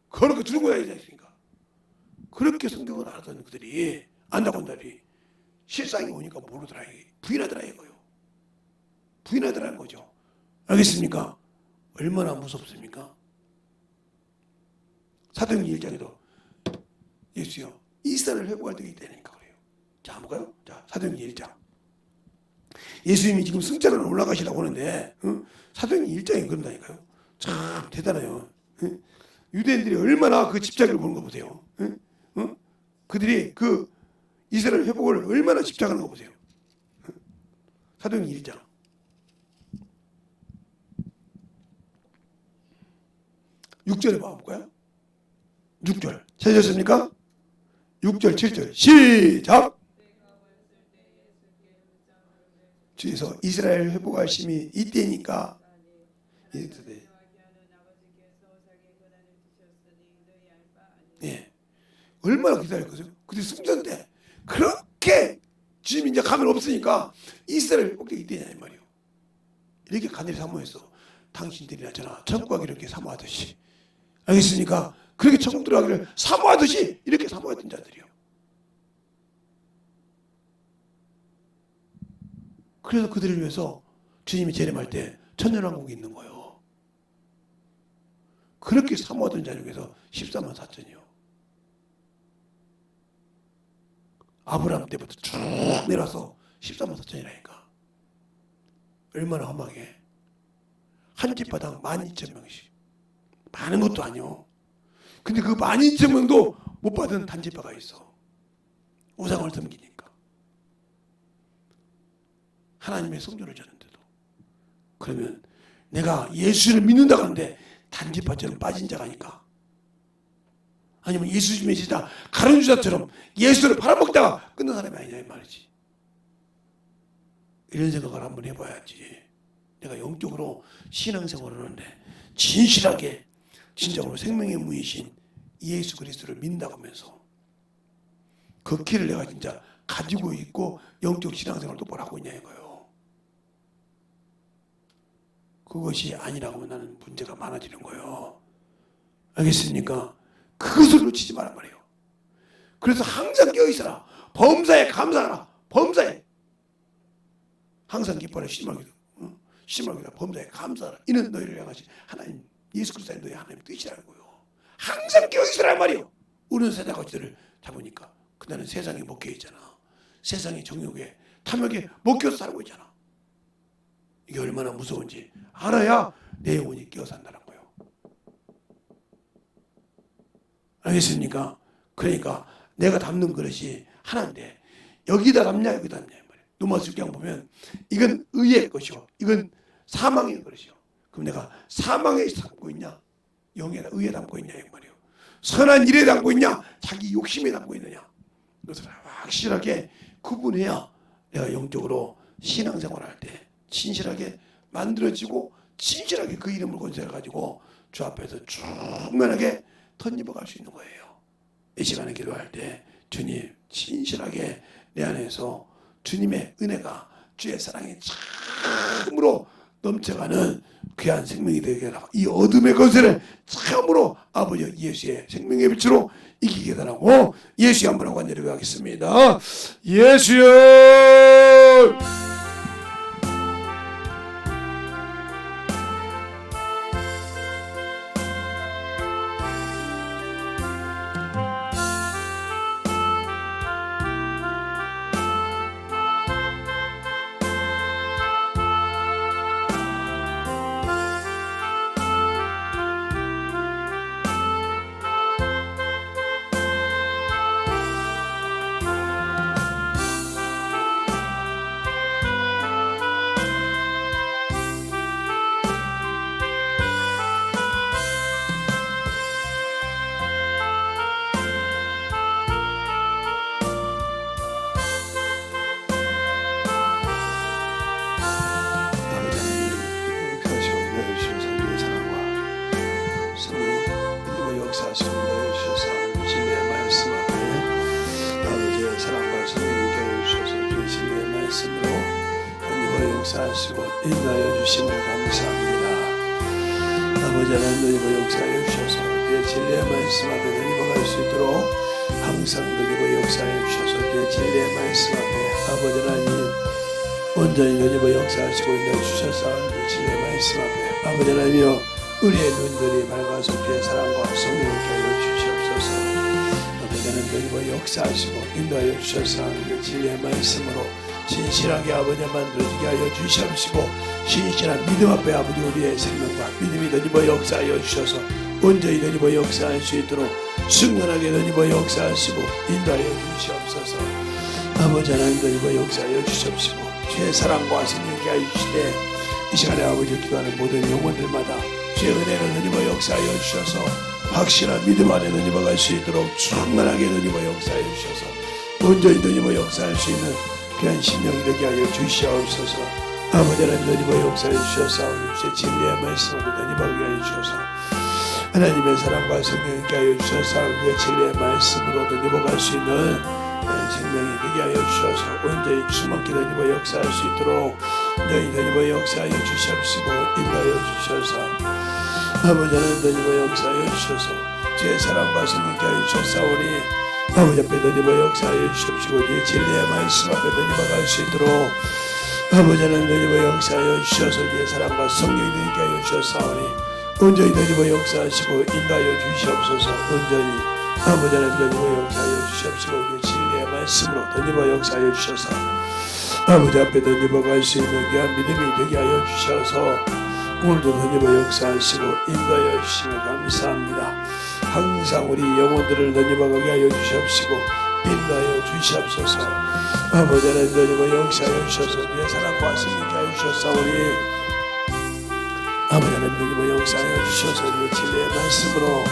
그렇게 들고 다니다 있으니까 그렇게 성경을 알았던 그들이 안다고 한다리 실상이 오니까 모르더라. 부인하더라 이거요. 부인하더라는 거죠. 알겠습니까? 얼마나 무섭습니까? 사도행전 1장에도 예수요 이스라엘 회복할 때가 있다니까 그래요. 자 한번 볼까요? 자 사도행전 1장 예수님이 지금 승자로 올라가시라고 하는데 사도행전 1장에 그런다니까요. 참 대단해요. 유대인들이 얼마나 그 집착을 보는 거 보세요. 그들이 그 이스라엘 회복을 얼마나 집착하는 거 보세요. 사도행전 1장 6절에 봐볼까요? 6절 찾으셨습니까? 6절 7절 시작. 주에서 이스라엘 회복하심이 이때니까 예. 얼마나 기다렸겠어요? 그때 승전 때 그렇게 주님이 이제 가면 없으니까 이스라엘 회복되기 이때냐 이 말이에요. 이렇게 간절히 사모했어. 당신들이나 저나 천국 가기를 이렇게 사모하듯이. 알겠습니까? 그렇게 천국 들어가기를 사모하듯이 이렇게 사모했던 자들이요. 그래서 그들을 위해서 주님이 재림할 때 천년왕국이 있는 거예요. 그렇게 사모하던 자 중에서 14만 4천이요. 아브라함 때부터 쭉 내려서 14만 4천이라니까. 얼마나 험하게. 한 집마당 12,000명씩. 많은 것도 아니요. 근데 그 12,000명도 못 받은 단지파가 있어. 우상을 섬기니까. 하나님의 성전을 졌는데도. 그러면 내가 예수를 믿는다고 하는데 단지파처럼 빠진 자가니까. 아니면 예수 믿으시다 가룟유다처럼 예수를 팔아먹다가 끝난 사람이 아니냐 이 말이지. 이런 생각을 한번 해봐야지. 내가 영적으로 신앙생활을 하는데 진실하게 진정으로 생명의 문이신 예수 그리스도를 믿는다고 하면서 그 길을 내가 진짜 가지고 있고 영적 신앙생활을 똑바로 하고 있냐 이거예요. 그것이 아니라고 하면 나는 문제가 많아지는 거예요. 알겠습니까? 그것을 놓치지 말란 말이에요. 그래서 항상 깨어있어라. 범사에 감사하라. 범사에 항상 기뻐라. 심하기도 범사에 감사하라. 이는 너희를 향하신 하나님 예수 그리스도의 너희 하나님의 뜻이라는 거예요. 항상 깨어있으란 말이에요. 우리는 세상 것들을 잡으니까 그날은 세상에 먹혀 있잖아. 세상의 정욕에 탐욕에 먹혀서 살고 있잖아. 이게 얼마나 무서운지 알아야 내 영혼이 깨어 산다는 거예요. 알겠습니까? 그러니까 내가 담는 그릇이 하나인데 여기다 담냐 여기다 담냐 말이에요. 로마서 6장 보면 이건 의의 것이요 이건 사망의 것이요. 그럼 내가 사망에 담고 있냐 영에다 의에 담고 있냐 이 말이에요. 선한 일에 담고 있냐 자기 욕심에 담고 있느냐 이것을 확실하게 구분해야 내가 영적으로 신앙생활할 때 진실하게 만들어지고 진실하게 그 이름을 건설해가지고 주 앞에서 충만하게 덧입어갈 수 있는 거예요. 이 시간에 기도할 때 주님 진실하게 내 안에서 주님의 은혜가 주의 사랑이 참으로 넘쳐가는 귀한 생명이 되게 하라. 이 어둠의 것을 참으로 아버지 예수의 생명의 빛으로 이기게 달라고 예수의 한번 하고 내려가겠습니다. 예수여 역사하시고 인도하여 주심을 감사합니다. 아버지 하나님 역사하여 주셔서 주의 진리의 말씀 앞에 넘어갈 수 있도록 항상 역사하여 주셔서 주의 진리의 말씀 앞에 아버지 하나님 온전히 역사하시고 인도하여 주셔서 주의 진리의 말씀 앞에 아버지 하나님이여 우리의 눈들이 밝아서 주의 사랑과 성령을 하여 주시옵소서. 아버지 하나님 역사하시고 인도하여 주셔서 주의 진리의 말씀으로 신실하게 아버지 만들어지게 하여 주시옵시고 신실한 믿음 앞에 아버지 우리의 생명과 믿음이 던지버 역사하여 주셔서 온전히 던지버 역사할 수 있도록 충만하게 던지버 역사하시고 인도하여 주시옵소서. 아버지 하나님 던지버 역사하여 주시옵시고 주의 사랑과 생명케 하여 주시되 이 시간에 아버지 기도하는 모든 영혼들마다 주의 은혜를 던지버 역사하여 주셔서 확실한 믿음 안에 던지버 갈 수 있도록 충만하게 던지버 역사하여 주셔서 온전히 던지버 역사할 수 있는 귀한 심령이 되게 하여 주시옵소서. 아버지 하나님 역사해 주셔서 주의 진리의 말씀으로 던지게 하여 주셔서 하나님의 사랑과 성령이 하여 주셔서 우리의 진리의 말씀으로 던지갈 수 있는 생명이 되게 하여 주셔서 온전히 충만케 던지고 역사할 수 있도록 너희 던지고 역사하여 주시옵시고 인도하여 주셔서 아버지 하나님 던지고 역사하여 주셔서 주의 사랑과 성령이 하여 주셨사오니 아버지 앞에 던지고 역사하여 주시옵시고 주의 진리의 말씀 앞에 던지갈 수 있도록 아버지 하나님 던지고 역사하여 주셔서 주의 사랑과 성령이 되게 하여 주셨사오니 온전히 던지고 역사하시고 인도하여 주시옵소서. 온전히 아버지 하나님 던지고 역사하여 주시옵시고 주의 진리의 말씀으로 던지고 역사하여 주셔서 아버지 앞에 던지고 갈 수 있는 귀한 믿음이 되게 하여 주셔서 오늘도 던지고 역사하시고 인도하여 주시며 감사합니다. 항상 우리 영혼들을 던지고 가게 하여 주시옵시고 인도하여 주시옵소서. 아버지 하나님 던지고 역사하여 주셔서 주의 사랑과 성령케 하여 주셨사오니 아버지 하나님 던지고 역사하여 주셔서 주의 진리의 말씀으로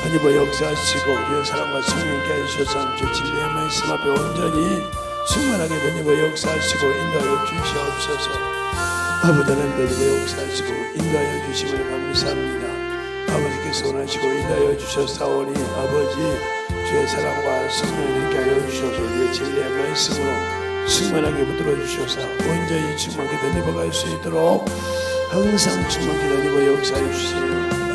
던지고 역사하시고 주의 사랑과 성령케 하여 주셔서 주의 진리의 말씀 앞에 온전히 충만하게 던지고 역사하시고 인도하여 주시옵소서. 아버지 하나님 던지고 역사하시고 인도하여 주심을 감사합니다. 아버지께서 원하시고 인도하여 주셨사오니 아버지 주의 사랑과 성령을 있게 하여 주셔서 주의 진리의 말씀으로 충만하게 붙들어 주셔서 온전히 충만하게 던지고 수 있도록 항상 충만하게 던지고 역사해 주세요.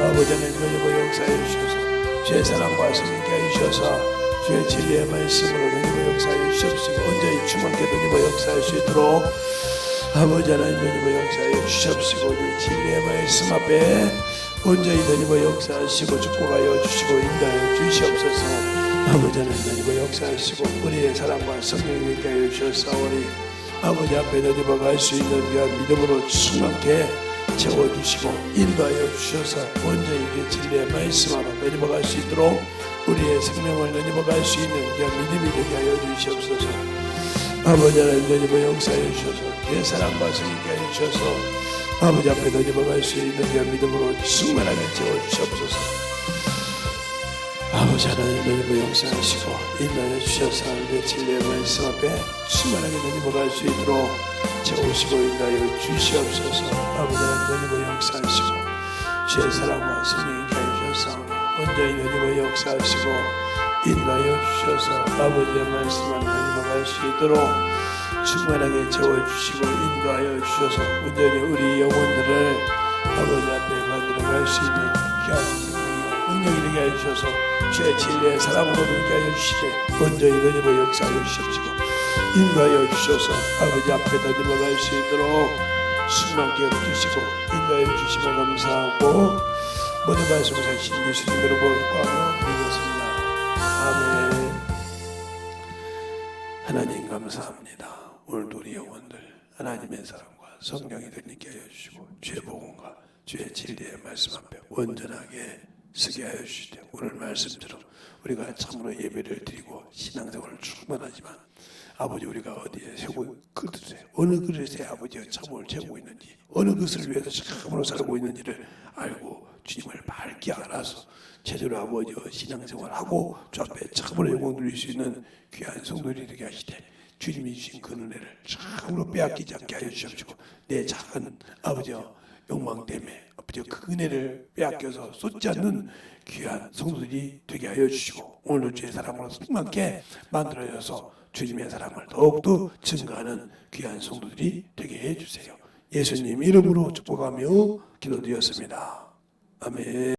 아버지 하나님 던지고 역사해 주셔서 주의 사랑과 성령을 있게 하여 주셔서 주의 진리의 말씀으로 던지고 역사해 주시옵시고 온전히 충만하게 던지고 역사할 수 있도록 아버지 하나님 던지고 역사해 주시옵시고 주의 진리의 말씀 앞에 온전히 던지고 역사하시고 축복하여 주시고 인도하여 주시옵소서. 아버지 하나님 던지고 역사하시고 우리의 사랑과 성령을 있게 하여 주셨사오니 아버지 앞에 내려갈 수 있는 귀한 믿음으로 충만케 채워주시고 인도하여 주셔서 온전히 진리의 말씀 하나 내려갈 수 있도록 우리의 생명을 내려갈 수 있는 귀한 믿음이 되게 하여 주시옵소서. 아버지 하나님 내리버 역사해 주셔서 내 사랑과 성의케 하여 주셔서 아버지 앞에 내려갈 수 있는 귀한 믿음으로 충만하게 채워주시옵소서. 아버지 하나님 내리버 역사하시고 인도하여 주셔서 우리의 진리의 말씀 앞에 충만하게 내려갈 수 있도록 채우시고 인도하여 주시옵소서. 아버지 하나님 내리버 역사하시고 주의 사랑과 성의케 하여 주셔서 온전히 내리버 역사하시고 인도하여 주셔서 아버지의 말씀을 내려갈 수 있도록 충만하게 채워주시고 인도하여 주셔서 온전히 우리 영혼들을 아버지 앞에 만들어갈 수 있는 귀한 생명이 능력이 되게 하여 주셔서 주의 진리의 사랑으로 되게 하여 주시되 온전히 내리버 역사하여 주시옵시고 인도하여 주셔서 아버지 앞에 내려갈 수 있도록 충만케 해주시고 인도하여 주시면 감사하고 모든 말씀을 하신 예수님으로 기도하며 드리겠습니다. 아멘. 하나님 감사합니다. 오늘도 우리 영혼들 하나님의 사랑과 성령이 되게 하여 주시고 주의 복음과 주의 진리의 말씀 앞에 온전하게 서게 하여 주시되 오늘 말씀처럼 우리가 참으로 예배를 드리고 신앙생활을 충만하지만 아버지 우리가 어디에 세우고 그릇에 어느 그릇에 아버지가 참을 채우고 있는지 어느 것을 위해서 참으로 살고 있는지를 알고 주님을 밝게 알아서 제대로 아버지와 신앙생활하고 주 앞에 참으로 영광 돌릴 수 있는 귀한 성도들이 되게 하시되 주님이 주신 그 은혜를 참으로 빼앗기지 않게 하여 주시옵시고 내 작은 아버지와 욕망 때문에 아버지와 그 은혜를 빼앗겨서 쏟지 않는 귀한 성도들이 되게 하여 주시고 오늘도 주의 사랑으로 충만케 만들어져서 주님의 사랑을 더욱더 증가하는 귀한 성도들이 되게 해주세요. 예수님 이름으로 축복하며 기도드렸습니다. 아멘.